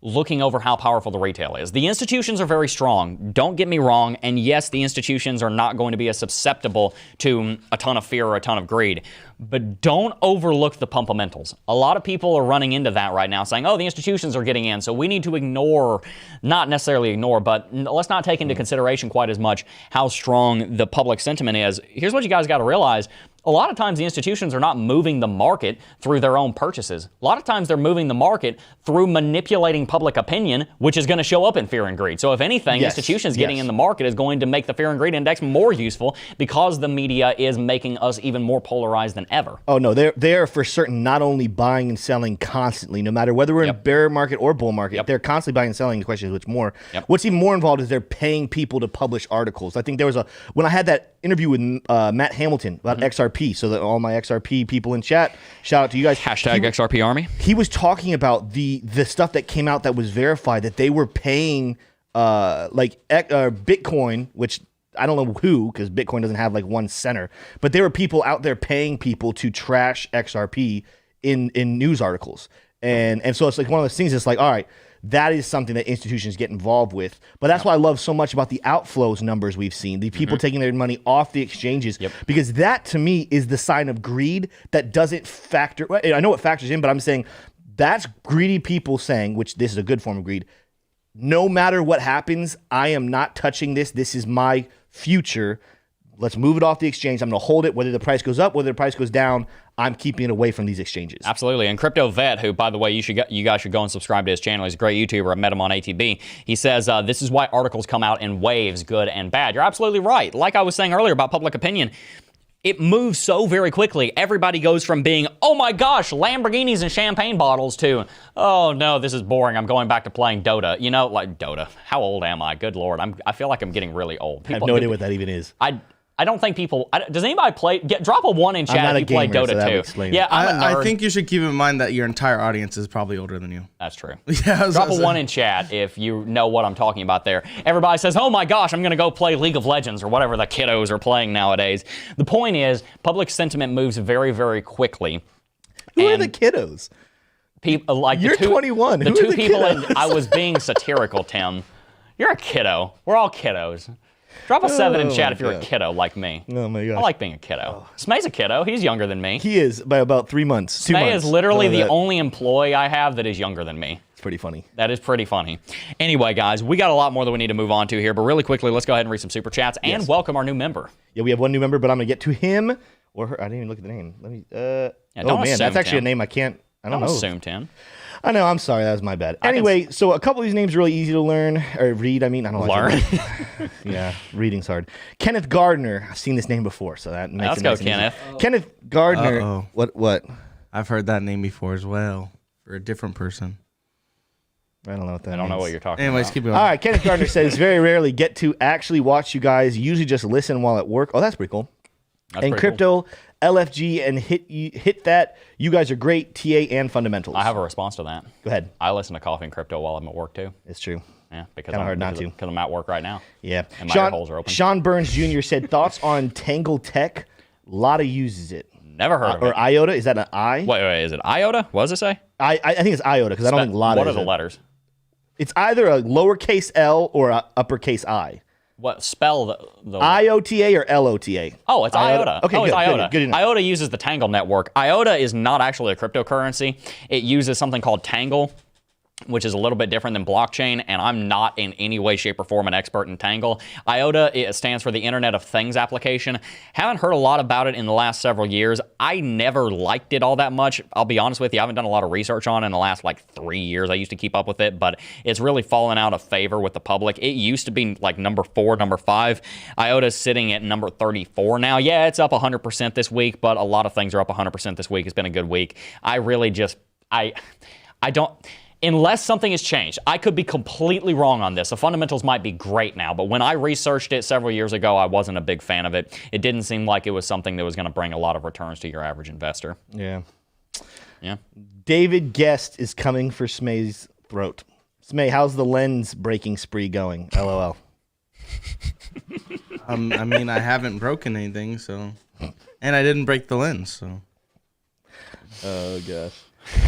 looking over how powerful the retail is. The institutions are very strong. Don't get me wrong. And yes, the institutions are not going to be as susceptible to a ton of fear or a ton of greed. But don't overlook the pumpamentals. A lot of people are running into that right now, saying, oh, the institutions are getting in, so we need to ignore, not necessarily ignore, but let's not take into consideration quite as much how strong the public sentiment is. Here's what you guys got to realize. A lot of times the institutions are not moving the market through their own purchases. A lot of times they're moving the market through manipulating public opinion, which is going to show up in Fear and Greed. So if anything, institutions getting in the market is going to make the Fear and Greed Index more useful because the media is making us even more polarized than ever. Oh, no, they're for certain not only buying and selling constantly, no matter whether we're in a bear market or bull market, they're constantly buying and selling. The question is which more. What's even more involved is they're paying people to publish articles. I think there was when I had that interview with Matt Hamilton about XRP, so that all my XRP people in chat, shout out to you guys. Hashtag XRP Army. He was talking about the stuff that came out that was verified, that they were paying Bitcoin, which I don't know who, because Bitcoin doesn't have like one center, but there were people out there paying people to trash XRP in news articles. And so it's like one of those things that's like, all right, that is something that institutions get involved with. But that's why I love so much about the outflows numbers we've seen, the people taking their money off the exchanges, because that to me is the sign of greed that doesn't factor. I know it factors in, but I'm saying that's greedy people saying, which this is a good form of greed, no matter what happens, I am not touching this. This is my future. Let's move it off the exchange. I'm going to hold it, whether the price goes up, whether the price goes down. I'm keeping it away from these exchanges. Absolutely. And Crypto Vet, who, by the way, you guys should go and subscribe to his channel. He's a great YouTuber. I met him on ATB. He says, this is why articles come out in waves, good and bad. You're absolutely right. Like I was saying earlier about public opinion, it moves so very quickly. Everybody goes from being, oh my gosh, Lamborghinis and champagne bottles to, oh no, this is boring. I'm going back to playing Dota. You know, like Dota. How old am I? Good Lord. I feel like I'm getting really old. I have no idea what that even is. I don't think people. Does anybody play? Drop a 1 in chat if you play Dota 2. Yeah, I think you should keep in mind that your entire audience is probably older than you. That's true. Yeah, drop a 1 in chat if you know what I'm talking about there. Everybody says, oh my gosh, I'm going to go play League of Legends or whatever the kiddos are playing nowadays. The point is, public sentiment moves very, very quickly. Who are the kiddos? People like You're 21. The Who two are the people. kiddos? I was being satirical, Tim. You're a kiddo. We're all kiddos. Drop a 7 in chat if you're a kiddo like me. Oh my gosh. I like being a kiddo. Smay's a kiddo. He's younger than me. He is by about 3 months. 2 months. Smay is literally the only employee I have that is younger than me. It's pretty funny. That is pretty funny. Anyway, guys, we got a lot more that we need to move on to here, but really quickly, let's go ahead and read some super chats and welcome our new member. Yeah, we have one new member, but I'm going to get to him or her. I didn't even look at the name. Let me. Yeah, oh, man, that's actually Tim. a name I can't. I don't know. Assume, Tim. I know. I'm sorry. That was my bad. Anyway, so a couple of these names are really easy to learn or read. I mean, I don't know. Learn. Yeah, reading's hard. Kenneth Gardner. I've seen this name before, so that makes Let's it go, nice and easy. Kenneth. Kenneth Gardner. Uh-oh. What? I've heard that name before as well for a different person. I don't know what that I don't know means. what you're talking Anyways, about. keep going. All right, Kenneth Gardner says, very rarely get to actually watch you guys. Usually just listen while at work. Oh, that's pretty cool. That's and pretty crypto, LFG, and hit that. You guys are great, TA and fundamentals. I have a response to that. Go ahead. I listen to Coffee and Crypto while I'm at work, too. It's true. Yeah, because Kinda hard not to. Because I'm at work right now. Yeah. And my ear holes are open. Sean Burns Jr. said, thoughts on Tangle Tech? lot of uses it. Never heard of Or it. IOTA, is that an I? Wait, is it IOTA? What does it say? I think it's IOTA because I don't think Lada What are is the it. letters? It's either a lowercase L or a uppercase I. What spell the IOTA or LOTA? Oh, it's IOTA. Okay, oh, it's good, IOTA. good enough. IOTA uses the Tangle network. IOTA is not actually a cryptocurrency. It uses something called Tangle, which is a little bit different than blockchain, and I'm not in any way, shape, or form an expert in Tangle. IOTA, it stands for the Internet of Things application. Haven't heard a lot about it in the last several years. I never liked it all that much. I'll be honest with you, I haven't done a lot of research on it in the last like 3 years. I used to keep up with it, but it's really fallen out of favor with the public. It used to be like number 4, number 5. IOTA's sitting at number 34 now. Yeah, it's up 100% this week, but a lot of things are up 100% this week. It's been a good week. I really just, I don't... Unless something has changed. I could be completely wrong on this. The fundamentals might be great now, but when I researched it several years ago, I wasn't a big fan of it. It didn't seem like it was something that was going to bring a lot of returns to your average investor. Yeah. Yeah. David Guest is coming for Smay's throat. Smay, how's the lens breaking spree going? LOL. I mean, I haven't broken anything, so, and I didn't break the lens, so. Oh gosh.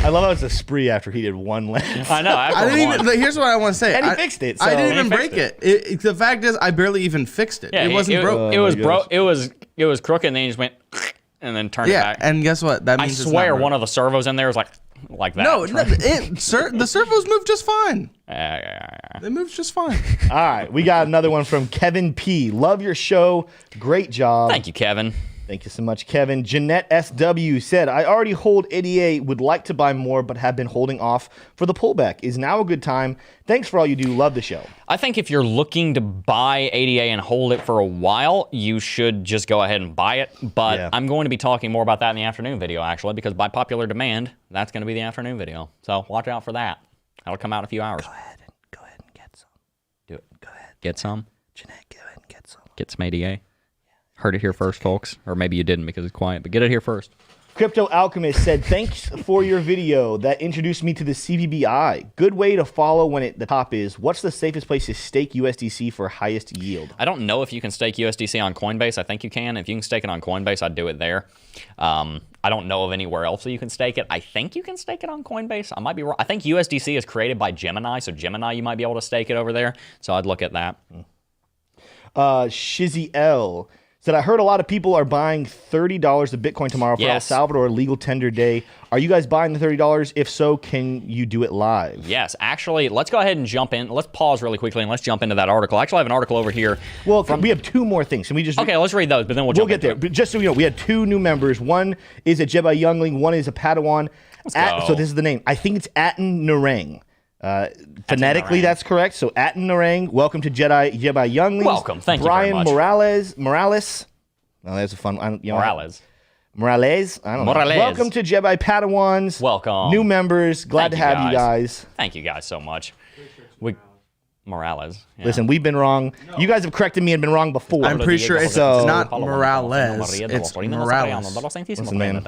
I love how it's a spree after he did one lens. I know. I didn't even. Here's what I want to say. And he I- fixed it, I so- didn't even And he break it. The fact is, I barely even fixed it. Yeah, it wasn't broke. It was my broke. It was crooked, and then he just went and then turned it Yeah, back. and guess what? That I means it's swear not one broke. of the servos in there was like that. No, the servos moved just fine. Yeah. They moved just fine. All right, we got another one from Kevin P. Love your show. Great job. Thank you, Kevin. Thank you so much, Kevin. Jeanette SW said, I already hold ADA, would like to buy more, but have been holding off for the pullback. Is now a good time? Thanks for all you do. Love the show. I think if you're looking to buy ADA and hold it for a while, you should just go ahead and buy it. But Yeah. I'm going to be talking more about that in the afternoon video, actually, because by popular demand, that's going to be the afternoon video. So watch out for that. That'll come out in a few hours. Go ahead and get some. Do it. Go ahead. Get some. Jeanette, go ahead and get some. Get some ADA. Heard it here first, folks. Or maybe you didn't because it's quiet, but get it here first. Crypto Alchemist said, thanks for your video that introduced me to the CBBI. Good way to follow when the top is, what's the safest place to stake USDC for highest yield? I don't know if you can stake USDC on Coinbase. I think you can. If you can stake it on Coinbase, I'd do it there. I don't know of anywhere else that you can stake it. I think you can stake it on Coinbase. I might be wrong. I think USDC is created by Gemini, so Gemini, you might be able to stake it over there. So I'd look at that. Shizzy L said, I heard a lot of people are buying $30 of Bitcoin tomorrow for El Yes. Salvador legal tender day. Are you guys buying the $30? If so, can you do it live? Yes, actually, let's go ahead and jump in. Let's pause really quickly and let's jump into that article. I actually have an article over here. Well, we have two more things. Can we just... Okay, let's read those, but then we'll We'll jump get there. into it. But just so you know, we had two new members. One is a Jedi Youngling. One is a Padawan. go. So this is the name. I think it's Atten Narang. Phonetically, Narang. that's correct. So Atten Narang. Welcome to Jedi Younglings. Welcome. Thank you very Brian much. Morales. Oh, that's a fun one. Morales. Morales. I don't know. Morales. Welcome to Jedi Padawans. Welcome. New members. Glad Thank to you, have you guys. guys. Thank you guys so much. Morales. Yeah. Listen, we've been wrong. You guys have corrected me and been wrong before. I'm pretty sure it's So- not Morales. It's Morales. Listen, man.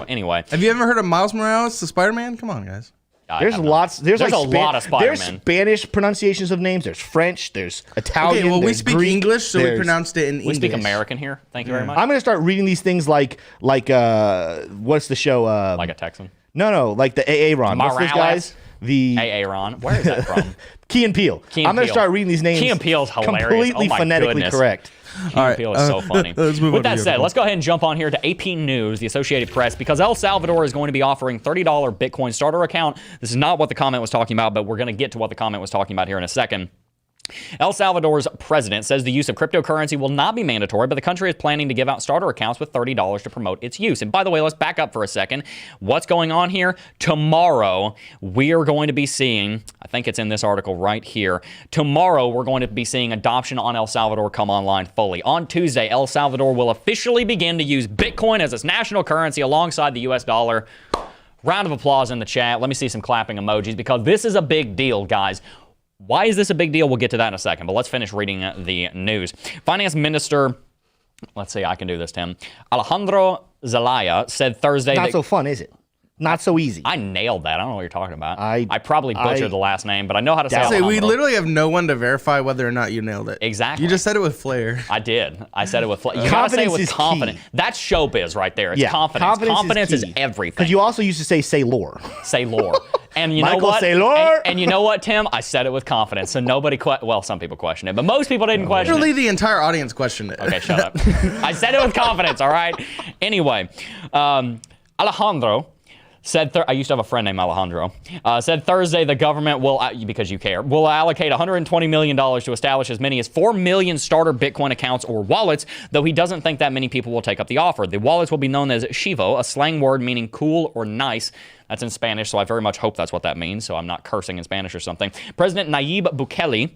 Anyway, Have you ever heard of Miles Morales, the Spider-Man? Come on, guys. There's lots. There's like a lot of There's Spider-Man. Spanish pronunciations of names. There's French. There's Italian. Okay, well, we there's speak Greek, English, so we there's- pronounced it in we English. speak American here. Thank you very much. I'm gonna start reading these things like what's the show? Like a Texan. No, like the AA Ron. What's those Morales? guys? The Aaron. Where is that from? Key and Peele. Key and I'm gonna Peele. start reading these names. Key and Peele's hilarious. Completely Oh my phonetically goodness. correct. Key and Peele is so funny. let's move on With to that the said, article. let's go ahead and jump on here to AP News, the Associated Press, because El Salvador is going to be offering $30 Bitcoin starter account. This is not what the comment was talking about, but we're going to get to what the comment was talking about here in a second. El Salvador's president says the use of cryptocurrency will not be mandatory, but the country is planning to give out starter accounts with $30 to promote its use. And by the way, let's back up for a second. What's going on here? Tomorrow, we are going to be seeing, I think it's in this article right here, tomorrow we're going to be seeing adoption on El Salvador come online fully. On Tuesday, El Salvador will officially begin to use Bitcoin as its national currency alongside the US dollar. Round of applause in the chat. Let me see some clapping emojis because this is a big deal, guys. Why is this a big deal? We'll get to that in a second, but let's finish reading the news. Finance Minister, let's see, I can do this, Tim. Alejandro Zelaya said Thursday Not that... so fun, is it? Not so easy. I nailed that. I don't know what you're talking about. I probably butchered the last name, but I know how to say Say, we Alejandro. literally have no one to verify whether or not you nailed it. Exactly. You just said it with flair. I did. I said it with you gotta say it with confidence. That's showbiz right there. It's confidence. Confidence is everything. Because you also used to say lore. Say lore. And you know Michael what? Saylor. And you know what, Tim? I said it with confidence, so nobody well, some people questioned it, but most people didn't question Literally, it. the entire audience questioned it. Okay, shut up. I said it with confidence, all right? Anyway, Alejandro said, I used to have a friend named Alejandro, said Thursday the government will, because you care, will allocate $120 million to establish as many as 4 million starter Bitcoin accounts or wallets, though he doesn't think that many people will take up the offer. The wallets will be known as Chivo, a slang word meaning cool or nice. That's in Spanish, so I very much hope that's what that means, so I'm not cursing in Spanish or something. President Nayib Bukele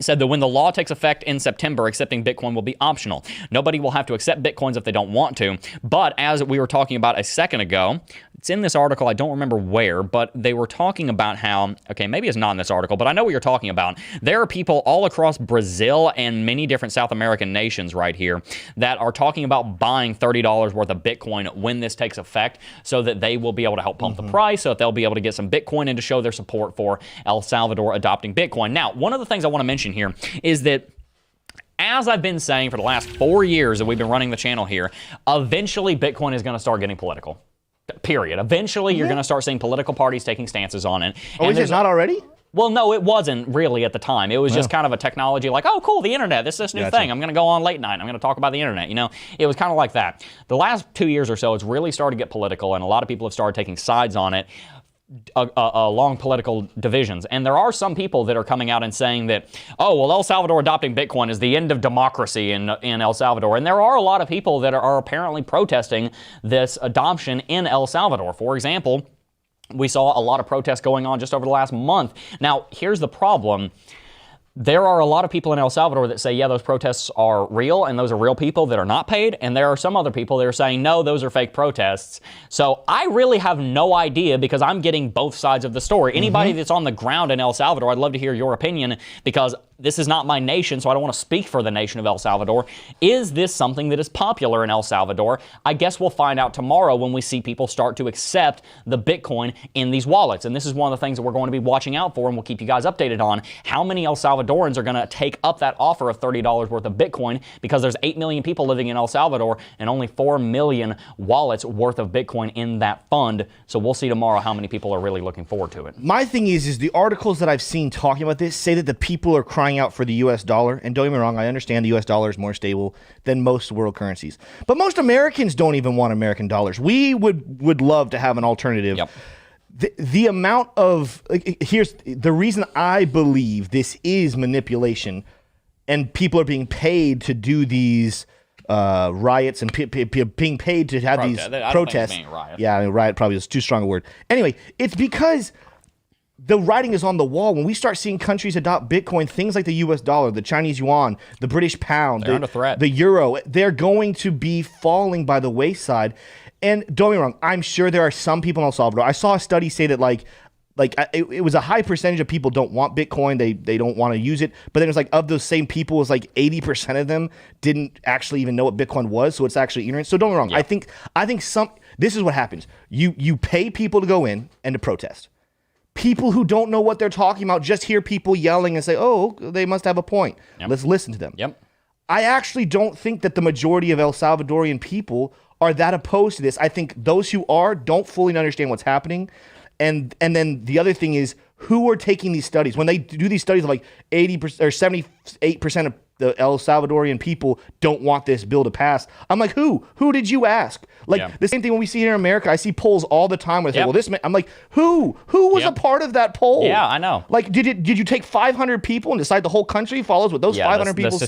said that when the law takes effect in September, accepting Bitcoin will be optional. Nobody will have to accept Bitcoins if they don't want to. But as we were talking about a second ago, it's in this article, I don't remember where, but they were talking about how, okay, maybe it's not in this article, but I know what you're talking about. There are people all across Brazil and many different South American nations right here that are talking about buying $30 worth of Bitcoin when this takes effect so that they will be able to help pump the price, so that they'll be able to get some Bitcoin and to show their support for El Salvador adopting Bitcoin. Now, one of the things I want to mention here is that as I've been saying for the last 4 years that we've been running the channel here, eventually Bitcoin is going to start getting political. Period. Eventually, you're going to start seeing political parties taking stances on it. Oh, is it not already? Well, no, it wasn't really at the time. It was just kind of a technology like, oh, cool, the internet. This new thing. I'm going to go on late night. I'm going to talk about the internet. You know, it was kind of like that. The last 2 years or so, it's really started to get political, and a lot of people have started taking sides on it. Along political divisions. And there are some people that are coming out and saying that, oh, well, El Salvador adopting Bitcoin is the end of democracy in El Salvador. And there are a lot of people that are apparently protesting this adoption in El Salvador. For example, we saw a lot of protests going on just over the last month. Now, here's the problem. There are a lot of people in El Salvador that say, yeah, those protests are real, and those are real people that are not paid, and there are some other people that are saying, no, those are fake protests. So I really have no idea because I'm getting both sides of the story. Anybody that's on the ground in El Salvador, I'd love to hear your opinion because this is not my nation, so I don't want to speak for the nation of El Salvador. Is this something that is popular in El Salvador? I guess we'll find out tomorrow when we see people start to accept the Bitcoin in these wallets. And this is one of the things that we're going to be watching out for, and we'll keep you guys updated on how many El Salvadorans are going to take up that offer of $30 worth of Bitcoin, because there's 8 million people living in El Salvador and only 4 million wallets worth of Bitcoin in that fund. So we'll see tomorrow how many people are really looking forward to it. My thing is the articles that I've seen talking about this say that the people are crying out for the US dollar. And don't get me wrong, I understand the US dollar is more stable than most world currencies. But most Americans don't even want American dollars. We would love to have an alternative. Yep. The amount of, here's the reason I believe this is manipulation and people are being paid to do these riots and being paid to have these protests. Yeah, I mean, riot probably is too strong a word. Anyway, it's because the writing is on the wall. When we start seeing countries adopt Bitcoin, things like the US dollar, the Chinese yuan, the British pound, they're under threat. The euro, they're going to be falling by the wayside. And don't get me wrong, I'm sure there are some people in El Salvador. I saw a study say that it was a high percentage of people don't want Bitcoin. They don't want to use it. But then it was like of those same people, it was like 80% of them didn't actually even know what Bitcoin was. So it's actually ignorant. So don't get me wrong. Yeah. I think this is what happens. You pay people to go in and to protest. People who don't know what they're talking about just hear people yelling and say, oh, they must have a point. Yep. Let's listen to them. Yep. I actually don't think that the majority of El Salvadorian people are that opposed to this. I think those who are don't fully understand what's happening. And then the other thing is who are taking these studies. When they do these studies of like 80% or 78% of the El Salvadorian people don't want this bill to pass. I'm like, who? Who did you ask? Like the same thing when we see here in America. I see polls all the time where they say, well, this man, I'm like, who? Who was a part of that poll? Yeah, I know. Like, did you take 500 people and decide the whole country follows what those 500 people said?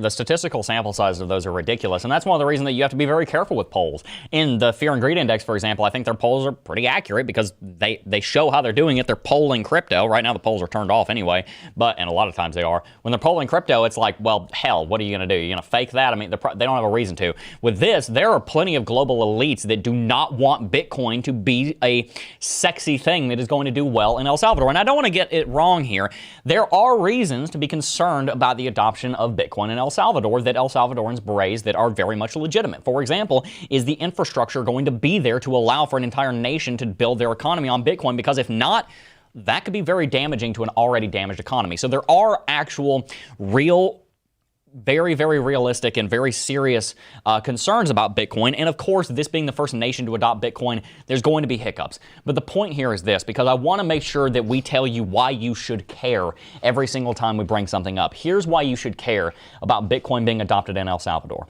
The statistical sample sizes of those are ridiculous. And that's one of the reasons that you have to be very careful with polls. In the Fear and Greed Index, for example, I think their polls are pretty accurate because they show how they're doing it. They're polling crypto. Right now the polls are turned off anyway, and a lot of times they are. When they're polling crypto, it's like like, well, hell, what are you going to do? You're going to fake that? I mean, they don't have a reason to. With this, there are plenty of global elites that do not want Bitcoin to be a sexy thing that is going to do well in El Salvador. And I don't want to get it wrong here. There are reasons to be concerned about the adoption of Bitcoin in El Salvador that El Salvadorans raise that are very much legitimate. For example, is the infrastructure going to be there to allow for an entire nation to build their economy on Bitcoin? Because if not, that could be very damaging to an already damaged economy. So there are actual real, very, very realistic and very serious concerns about Bitcoin. And of course, this being the first nation to adopt Bitcoin, there's going to be hiccups. But the point here is this, because I want to make sure that we tell you why you should care every single time we bring something up. Here's why you should care about Bitcoin being adopted in El Salvador.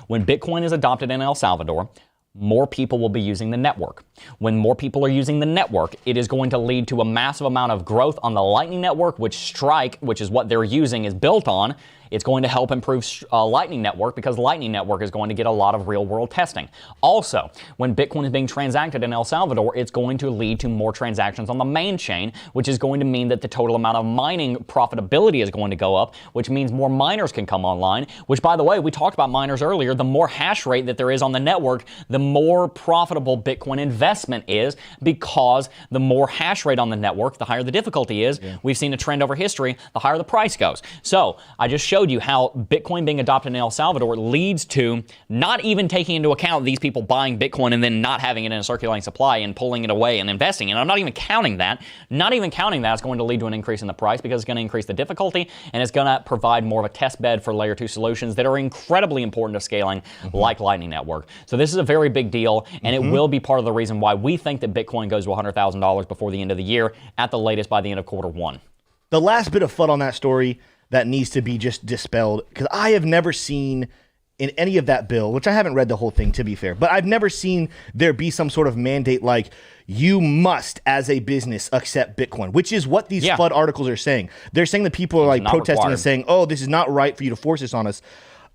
When Bitcoin is adopted in El Salvador, more people will be using the network. When more people are using the network, it is going to lead to a massive amount of growth on the Lightning Network, which Strike, which is what they're using, is built on. It's going to help improve Lightning Network because Lightning Network is going to get a lot of real-world testing. Also, when Bitcoin is being transacted in El Salvador, it's going to lead to more transactions on the main chain, which is going to mean that the total amount of mining profitability is going to go up, which means more miners can come online, which, by the way, we talked about miners earlier. The more hash rate that there is on the network, the more profitable Bitcoin investment is, because the more hash rate on the network, the higher the difficulty is. Yeah. We've seen a trend over history, the higher the price goes. So I just showed you how Bitcoin being adopted in El Salvador leads to not even taking into account these people buying Bitcoin and then not having it in a circulating supply and pulling it away and investing. And I'm not even counting that. Not even counting that, it's going to lead to an increase in the price because it's going to increase the difficulty and it's going to provide more of a test bed for layer 2 solutions that are incredibly important to scaling, like Lightning Network. So this is a very big deal, and it will be part of the reason why we think that Bitcoin goes to $100,000 before the end of the year, at the latest by the end of Q1. The last bit of FUD on that story that needs to be just dispelled, because I have never seen in any of that bill, which I haven't read the whole thing to be fair, but I've never seen there be some sort of mandate like you must as a business accept Bitcoin, which is what these FUD articles are saying. They're saying that people are like protesting and saying, oh, this is not right for you to force this on us.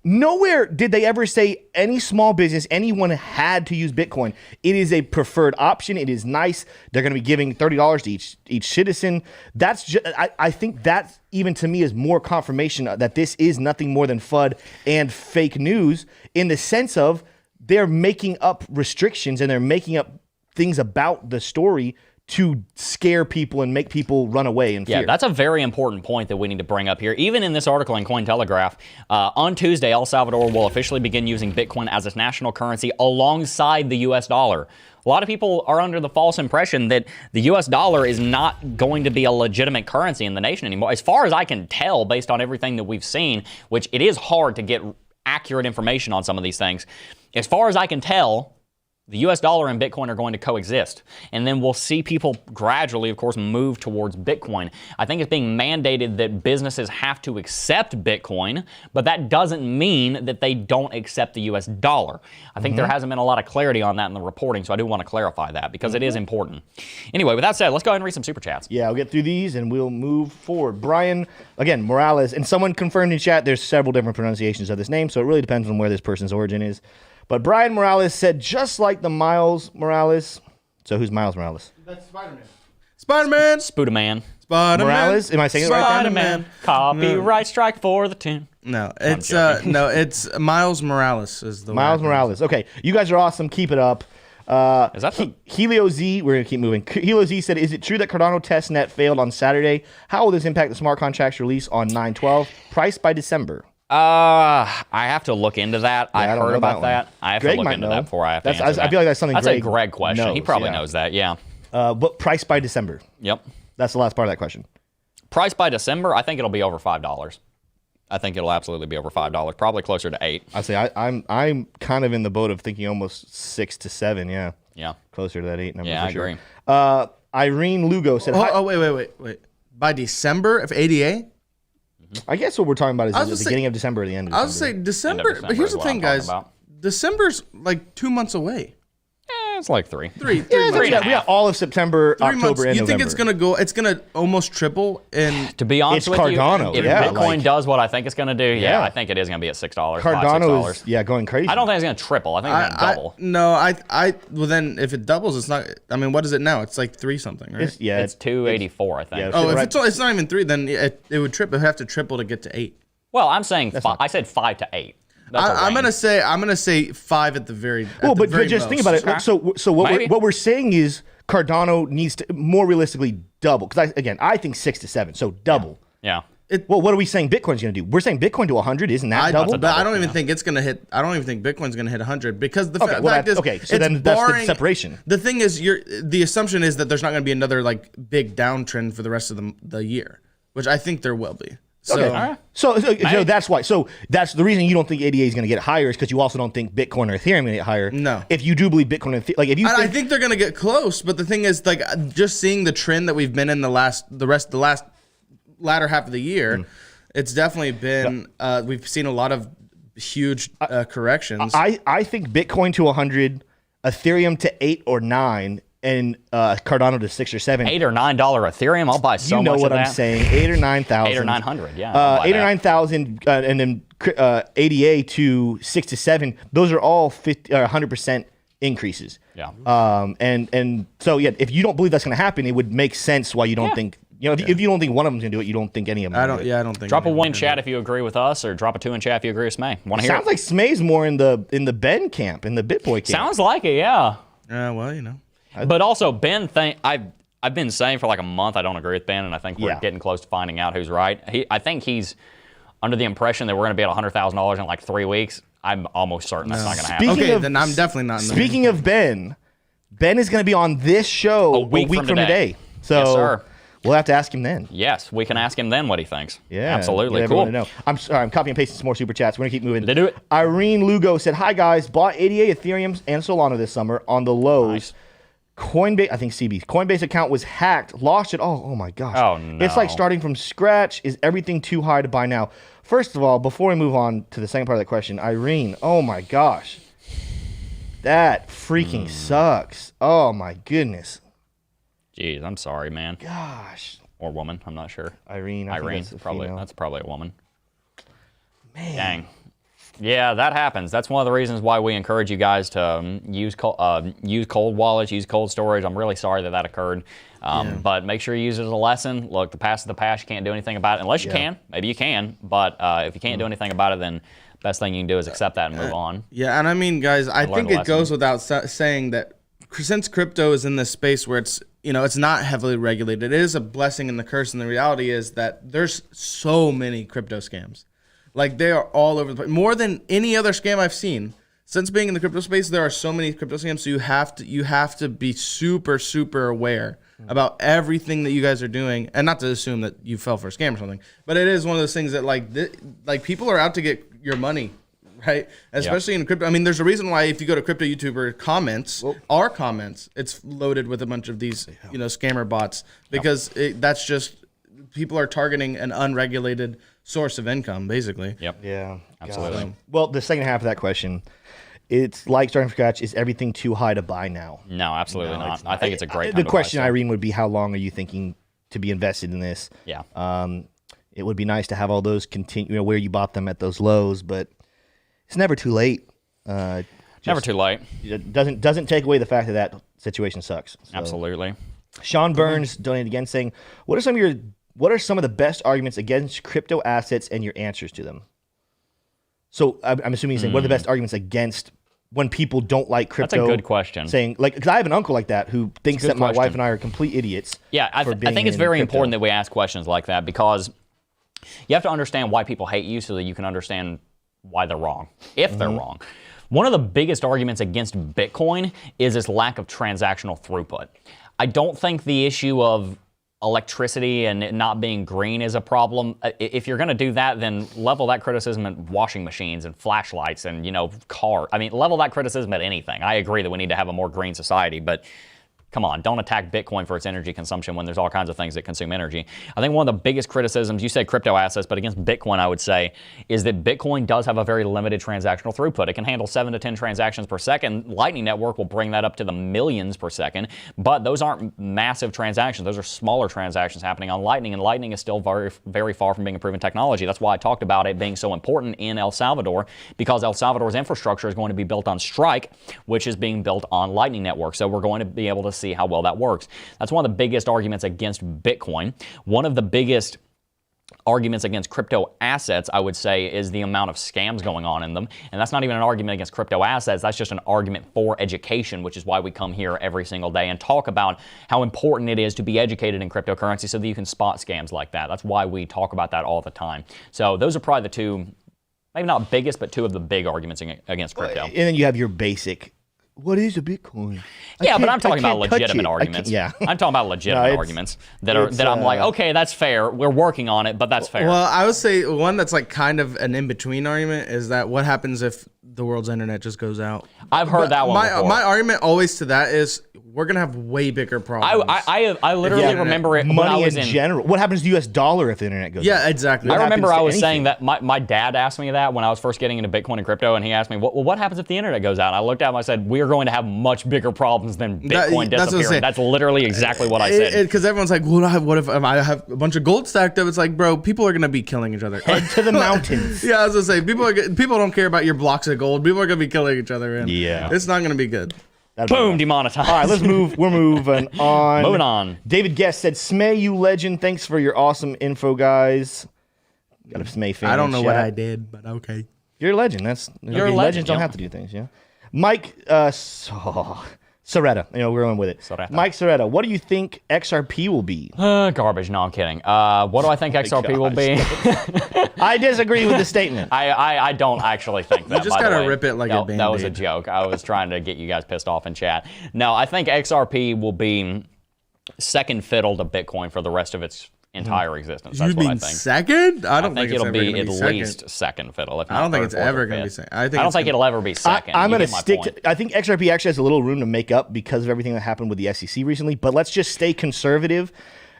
Nowhere did they ever say any small business, anyone had to use Bitcoin. It is a preferred option. It is nice. They're going to be giving $30 to each citizen. That's just, I think that even to me is more confirmation that this is nothing more than FUD and fake news, in the sense of they're making up restrictions and they're making up things about the story to scare people and make people run away in fear. Yeah, that's a very important point that we need to bring up here. Even in this article in Cointelegraph, on Tuesday, El Salvador will officially begin using Bitcoin as its national currency alongside the US dollar. A lot of people are under the false impression that the US dollar is not going to be a legitimate currency in the nation anymore. As far as I can tell, based on everything that we've seen, which it is hard to get accurate information on some of these things, as far as I can tell, the US dollar and Bitcoin are going to coexist. And then we'll see people gradually, of course, move towards Bitcoin. I think it's being mandated that businesses have to accept Bitcoin, but that doesn't mean that they don't accept the US dollar. I think there hasn't been a lot of clarity on that in the reporting, so I do want to clarify that because it is important. Anyway, with that said, let's go ahead and read some super chats. Yeah, I'll get through these and we'll move forward. Brian, again, Morales, and someone confirmed in chat there's several different pronunciations of this name, so it really depends on where this person's origin is. But Brian Morales said, just like the Miles Morales. So who's Miles Morales? That's Spider-Man. Spider-Man. Spooderman. Spider-Man. Morales? Am I saying it right? Spider-Man. Copyright strike for the tune. No, it's Miles Morales is the Miles Morales. Okay, you guys are awesome. Keep it up. Is that Helio Z? We're gonna keep moving. Helio Z said, "Is it true that Cardano testnet failed on Saturday? How will this impact the smart contracts release on 9/12? Price by December." I have to look into that. I heard about that. I have Greg to look into that before I have to answer that. I feel like that's something That's Greg a Greg question. knows, He probably knows that, yeah. But price by December. Yep. That's the last part of that question. Price by December, I think it'll be over $5. I think it'll absolutely be over $5, probably closer to $8. I say I'm kind of in the boat of thinking almost 6 to 7. Yeah. Yeah. Closer to that 8 number. Yeah, for I sure. agree. Irene Lugo said, wait. By December of ADA? I guess what we're talking about is the beginning of December or the end of December. I was saying December, but here's the thing, guys. December's like 2 months away. It's like 3. 3 Yeah, months. we got all of September, 3 October, months. and You November. think it's gonna almost triple in To be honest It's with Cardano, you, if yeah, Bitcoin like- does what I think it's going to do, Yeah. I think it is going to be at $6, Cardano $5, is going crazy. I don't think it's going to triple. I think it's going to double. well then if it doubles, it's not. I mean, what is it now? It's like 3 something, right? It's 284, I think. Yeah, Oh, right. if it's not even 3, then it would triple. It would have to triple to get to 8. Well, I'm saying I said 5 to 8. I'm gonna say 5 at the very. Well, but very just most. think about it. So what we're saying is Cardano needs to more realistically double. Because I think 6 to 7. So double. Yeah. Well, what are we saying Bitcoin's going to do? We're saying Bitcoin to 100. Isn't that double? But I don't even think it's going to hit. I don't even think Bitcoin's going to hit 100 because the fact is, so then that's the separation. The thing is, the assumption is that there's not going to be another like big downtrend for the rest of the year, which I think there will be. So, okay. So that's why. So that's the reason you don't think ADA is going to get higher is because you also don't think Bitcoin or Ethereum going to get higher. No. If you do believe Bitcoin and if you I think they're going to get close, but the thing is, like, just seeing the trend that we've been in the last latter half of the year, it's definitely been. We've seen a lot of huge corrections. I think Bitcoin to 100, Ethereum to 8 or 9. And Cardano to 6 or 7. $8 or $9 Ethereum. I'll buy so much of that. You know what I'm saying? 8 or 9,000. 8 or 900. Yeah. 8 or 9,000, and then ADA to 6 to 7. Those are all 100% increases. Yeah. And so if you don't believe that's going to happen, it would make sense why you don't think. If you don't think one of them's going to do it, you don't think any of them. I don't think. Drop a 1 in chat if you agree with us, or drop a 2 in chat if you agree with Smay. Want to hear? Sounds like Smay's more in the Ben camp, in the BitBoy camp. Sounds like it. Yeah. Well, you know. But also, Ben, I've been saying for like a month I don't agree with Ben, and I think we're getting close to finding out who's right. I think he's under the impression that we're going to be at $100,000 in like 3 weeks. I'm almost certain that's not going to happen. Okay, then I'm definitely not. Speaking of Ben is going to be on this show a week from today. So yes, sir. We'll have to ask him then. Yes, we can ask him then what he thinks. Yeah, absolutely. Cool. Know. I'm sorry, I'm copying and pasting some more super chats. We're going to keep moving. They do it. Irene Lugo said, "Hi guys, bought 88 Ethereum and Solana this summer on the lows." Nice. Coinbase, I think CB. Coinbase account was hacked, lost it. Oh my gosh. Oh no. It's like starting from scratch. Is everything too high to buy now? First of all, before we move on to the second part of that question, Irene, oh my gosh. That freaking sucks. Oh my goodness. Jeez, I'm sorry, man. Gosh. Or woman, I'm not sure. Irene, that's probably a woman. Man. Dang. Yeah, that happens. That's one of the reasons why we encourage you guys to use cold wallets, use cold storage. I'm really sorry that occurred. But make sure you use it as a lesson. Look, the past is the past. You can't do anything about it unless you can. Maybe you can. But if you can't do anything about it, then best thing you can do is accept that and move on. Yeah, and I mean, guys, I think it goes without saying that since crypto is in this space where it's not heavily regulated, it is a blessing and the curse. And the reality is that there's so many crypto scams. Like, they are all over the place. More than any other scam I've seen. Since being in the crypto space, there are so many crypto scams, so you have to be super, super aware about everything that you guys are doing, and not to assume that you fell for a scam or something. But it is one of those things that like people are out to get your money, right? Especially in crypto. I mean, there's a reason why if you go to crypto YouTuber comments, our comments, it's loaded with a bunch of these scammer bots because that's just people are targeting an unregulated source of income, basically. Yep. Yeah. Absolutely. God. Well, the second half of that question, it's like starting from scratch. Is everything too high to buy now? No, absolutely not. I think it's a great time The to question, buy, so. Irene, would be how long are you thinking to be invested in this? Yeah. It would be nice to have all those continue, where you bought them at those lows, but it's never too late. Never too late. It doesn't take away the fact that situation sucks. So. Absolutely. Sean Burns donated again saying, what are some of the best arguments against crypto assets and your answers to them? So I'm assuming he's saying, what are the best arguments against when people don't like crypto? That's a good question. Saying, like, because I have an uncle like that who thinks that my wife and I are complete idiots. Yeah, I think it's very important that we ask questions like that because you have to understand why people hate you so that you can understand why they're wrong, if they're wrong. One of the biggest arguments against Bitcoin is its lack of transactional throughput. I don't think the issue of electricity and it not being green is a problem. If you're going to do that, then level that criticism at washing machines and flashlights and, level that criticism at anything. I agree that we need to have a more green society, but come on, don't attack Bitcoin for its energy consumption when there's all kinds of things that consume energy. I think one of the biggest criticisms, you say crypto assets, but against Bitcoin, I would say, is that Bitcoin does have a very limited transactional throughput. It can handle 7 to 10 transactions per second. Lightning Network will bring that up to the millions per second, but those aren't massive transactions. Those are smaller transactions happening on Lightning, and Lightning is still very, very far from being a proven technology. That's why I talked about it being so important in El Salvador, because El Salvador's infrastructure is going to be built on Strike, which is being built on Lightning Network. So we're going to be able to see how well that works. That's one of the biggest arguments against Bitcoin. One of the biggest arguments against crypto assets, I would say, is the amount of scams going on in them. And that's not even an argument against crypto assets. That's just an argument for education, which is why we come here every single day and talk about how important it is to be educated in cryptocurrency so that you can spot scams like that. That's why we talk about that all the time. So those are probably the two, maybe not biggest, but two of the big arguments against crypto. And then you have your basic, what is a Bitcoin? Yeah, but I'm talking about legitimate arguments. Yeah. I'm talking about legitimate arguments that I'm like, okay, that's fair. We're working on it, but that's fair. Well, I would say one that's like kind of an in-between argument is that what happens if the world's internet just goes out? I've heard that one before. My argument always to that is we're gonna have way bigger problems. I literally remember it when I Money was in general. What happens to the U.S. dollar if the internet goes Yeah, down? exactly. I remember happens I to was anything? saying that my dad asked me that when I was first getting into Bitcoin and crypto, and he asked me, well, what happens if the internet goes out? And I looked at him, I said, we are going to have much bigger problems than Bitcoin that's what I'm disappearing. saying. That's literally exactly what I said. Because everyone's like, what if I have a bunch of gold stacked up? It's like, bro, people are gonna be killing each other. Head to the mountains. Yeah, I was gonna say, people don't care about your blocks of gold. People are gonna be killing each other. And Yeah. it's not gonna be good. Boom, demonetized. All right, let's move. We're moving on. Moving on. David Guest said, Smay, you legend. Thanks for your awesome info, guys. Got a Smay fan. I don't in know what chat. I did, but okay. You're a legend. You're a legend, Legends don't yeah. have to do things, yeah. Mike Soretta. We're going with it. Soretta. Mike Soretta, what do you think XRP will be? Garbage. No, I'm kidding. What do I think XRP will be? I disagree with the statement. I don't actually think that. You just by the gotta way. rip it like a Band-Aid. That was a joke. I was trying to get you guys pissed off in chat. No, I think XRP will be second fiddle to Bitcoin for the rest of its entire existence. That's You what I mean think. second? I don't think think it's it'll ever be gonna at be second. least second fiddle. If I don't not think third, it's fourth, or ever gonna be fifth. second. I don't think it'll ever be second. I'm You going to get my stick point. to, I think XRP actually has a little room to make up because of everything that happened with the SEC recently, but let's just stay conservative.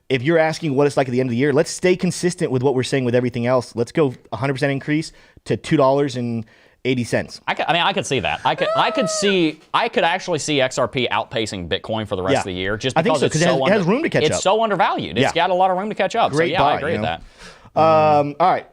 If you're asking what it's like at the end of the year, let's stay consistent with what we're saying with everything else. Let's go 100% increase to $2.80. I could see that. I could actually see XRP outpacing Bitcoin for the rest Yeah. of the year, just I think because so, 'cause it has room to catch up. It's so undervalued. It's got a lot of room to catch up. Great so yeah, buy, I agree with that. All right.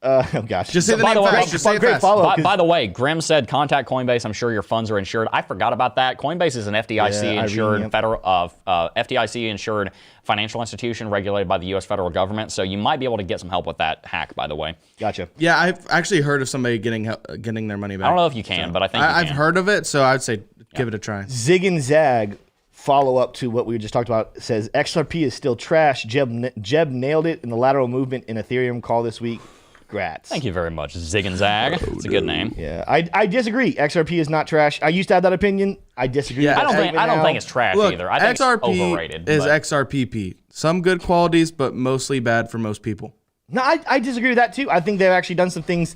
Oh, gosh. Just say the by name the way, fast. Just say it great fast. follow. By the way, Grim said contact Coinbase. I'm sure your funds are insured. I forgot about that. Coinbase is an FDIC insured FDIC insured financial institution regulated by the U.S. federal government. So you might be able to get some help with that hack. By the way, Gotcha. Yeah, I've actually heard of somebody getting their money back. I don't know if you can, but I think I've heard of it, so I'd say give it a try. Zig and Zag, follow up to what we just talked about, says XRP is still trash. Jeb nailed it in the lateral movement in Ethereum call this week. Grats. Thank you very much, Zig and Zag. It's a good name. Yeah, I disagree. XRP is not trash. I used to have that opinion. I disagree. Yeah, with that I don't now. think it's trash Look, either. I think XRP it's overrated. is but- XRPP. Some good qualities, but mostly bad for most people. No, I disagree with that too. I think they've actually done some things.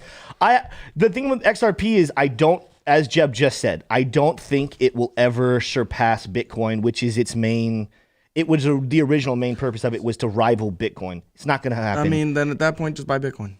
The thing with XRP is I don't, as Jeb just said, I don't think it will ever surpass Bitcoin, which is its main. It was the original main purpose of it was to rival Bitcoin. It's not going to happen. I mean, then at that point, just buy Bitcoin.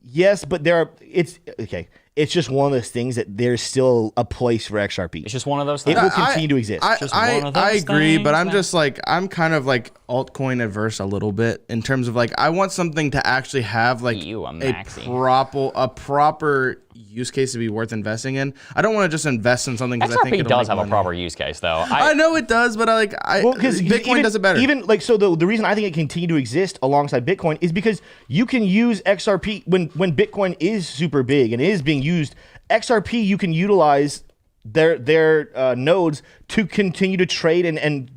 Yes, but it's okay. It's just one of those things that there's still a place for XRP. It's just one of those It things. will continue to exist. Just one of I those agree, but things I'm that- just like, I'm kind of like altcoin adverse a little bit in terms of like, I want something to actually have like You, a a maxi. proper use case to be worth investing in. I don't want to just invest in something because I think XRP it'll does make have a money. proper use case, though. I know it does, but Because Bitcoin does it better. Even like so, the reason I think it continue to exist alongside Bitcoin is because you can use XRP when Bitcoin is super big and is being used. XRP you can utilize their nodes to continue to trade and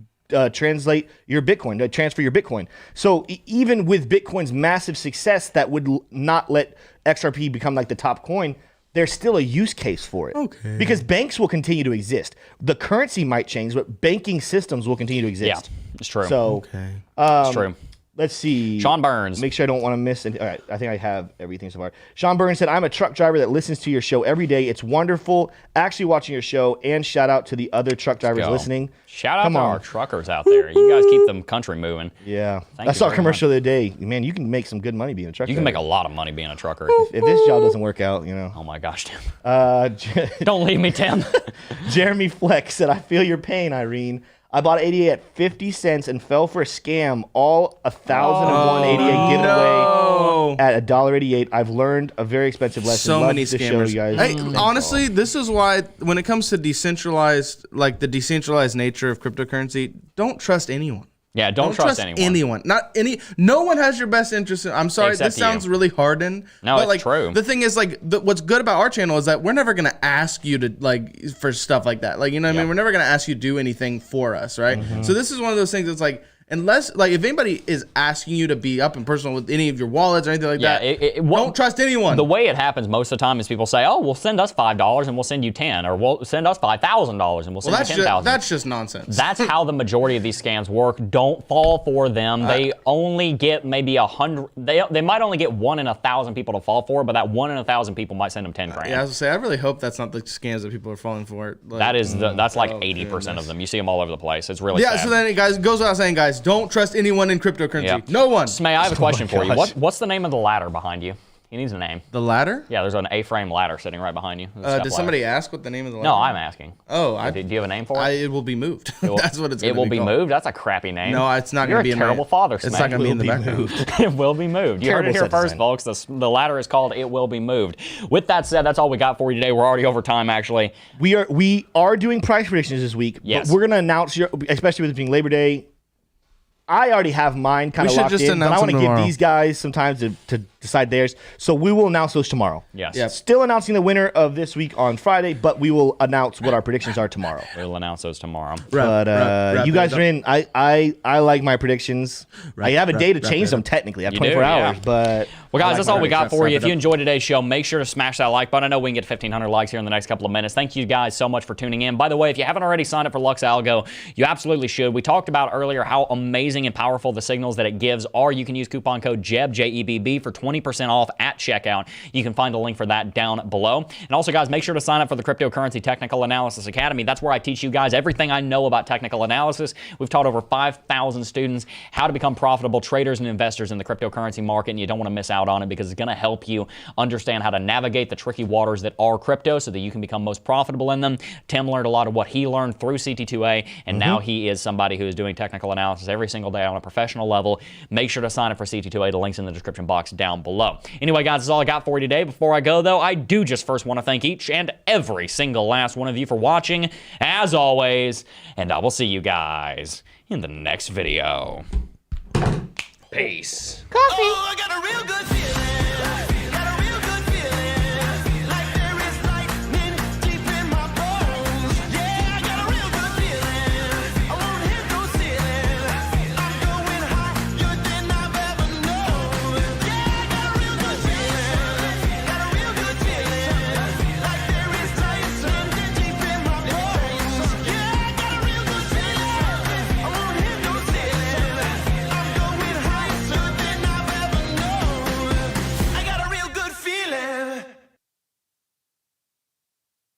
translate your Bitcoin, to transfer your Bitcoin. So even with Bitcoin's massive success, that would not let XRP become like the top coin. There's still a use case for it. Okay. Because banks will continue to exist. The currency might change, but banking systems will continue to exist. Yeah, it's true. So, It's true. let's see. Sean Burns. Make sure I don't want to miss it. All right, I think I have everything so far. Sean Burns said, I'm a truck driver that listens to your show every day. It's wonderful actually watching your show, and shout out to the other truck drivers Go. listening. Shout out Come to on. our truckers out there. You guys keep them country moving. Yeah. Thank I you saw a very commercial the other day. Man, you can make some good money being a truck You can make driver. a lot of money being a trucker. If this job doesn't work out, you know. Oh my gosh, Tim. J- Don't leave me, Tim. Jeremy Flex said, I feel your pain, Irene. I bought 88 at 50 cents and fell for a scam. All 1,001 given away at $1.88. I've learned a very expensive lesson. So Love many the show, scammers. you guys. Hey, honestly, this is why when it comes to decentralized, like the decentralized nature of cryptocurrency, don't trust anyone. Yeah, don't trust anyone. No one has your best interest. I'm sorry, Except this sounds you. really hardened. No, but it's like, true. The thing is, like, what's good about our channel is that we're never gonna ask you to for stuff like that. Like, you know what I mean? We're never gonna ask you to do anything for us, right? So this is one of those things that's like, unless, like, if anybody is asking you to be up and personal with any of your wallets or anything like that, don't trust anyone. The way it happens most of the time is people say, oh, well, send us $5 and we'll send you 10, or we'll send us $5,000 and we'll send you 10,000. That's just nonsense. That's how the majority of these scams work. Don't fall for them. They only get maybe 100. They might only get 1 in 1,000 people to fall for, but that 1 in 1,000 people might send them 10 grand. Yeah, I was gonna say, I really hope that's not the scams that people are falling for. Like, That's like 80% of them. You see them all over the place. It's really sad. So then, guys, it goes without saying, guys, don't trust anyone in cryptocurrency. Yep. No one. Smay, I have a question for you. gosh. What's the name of the ladder behind you? He needs a name. The ladder? Yeah, there's an A-frame ladder sitting right behind you. Did somebody ask what the name of the ladder? No, I'm asking. Oh, do you have a name for it? It will be moved. That's what it's going to be. It will be called. moved? That's a crappy name. No, it's not You're going to be a terrible father, It's Smay. not going to be in the background. It will be moved. You heard it here first, folks. The ladder is called It Will Be Moved. With that said, that's all we got for you today. We're already over time, actually. We are doing price predictions this week. Yes. But we're gonna announce especially with it being Labor Day. I already have mine kind of locked in, but I want to give these guys some time to decide theirs. So we will announce those tomorrow. Yes. Yep. Still announcing the winner of this week on Friday, but we will announce what our predictions are tomorrow. We'll announce those tomorrow. But you guys are in. I like my predictions. I have a day to change them technically. I have 24 hours, but... Well, guys, like that's all we mine. got for you. If you enjoyed today's show, make sure to smash that like button. I know we can get 1,500 likes here in the next couple of minutes. Thank you guys so much for tuning in. By the way, if you haven't already signed up for Lux Algo, you absolutely should. We talked about earlier how amazing and powerful the signals that it gives are. You can use coupon code JEB, J-E-B-B, for 20% off at checkout. You can find the link for that down below. And also, guys, make sure to sign up for the Cryptocurrency Technical Analysis Academy. That's where I teach you guys everything I know about technical analysis. We've taught over 5,000 students how to become profitable traders and investors in the cryptocurrency market, and you don't want to miss out on it because it's going to help you understand how to navigate the tricky waters that are crypto so that you can become most profitable in them. Tim learned a lot of what he learned through CT2A, and now he is somebody who is doing technical analysis every single day on a professional level. Make sure to sign up for CT2A. The link's in the description box down below. Anyway, guys, that's all I got for you today. Before I go, though, I do just first want to thank each and every single last one of you for watching, as always, and I will see you guys in the next video. Peace. Oh, I got a real good feeling.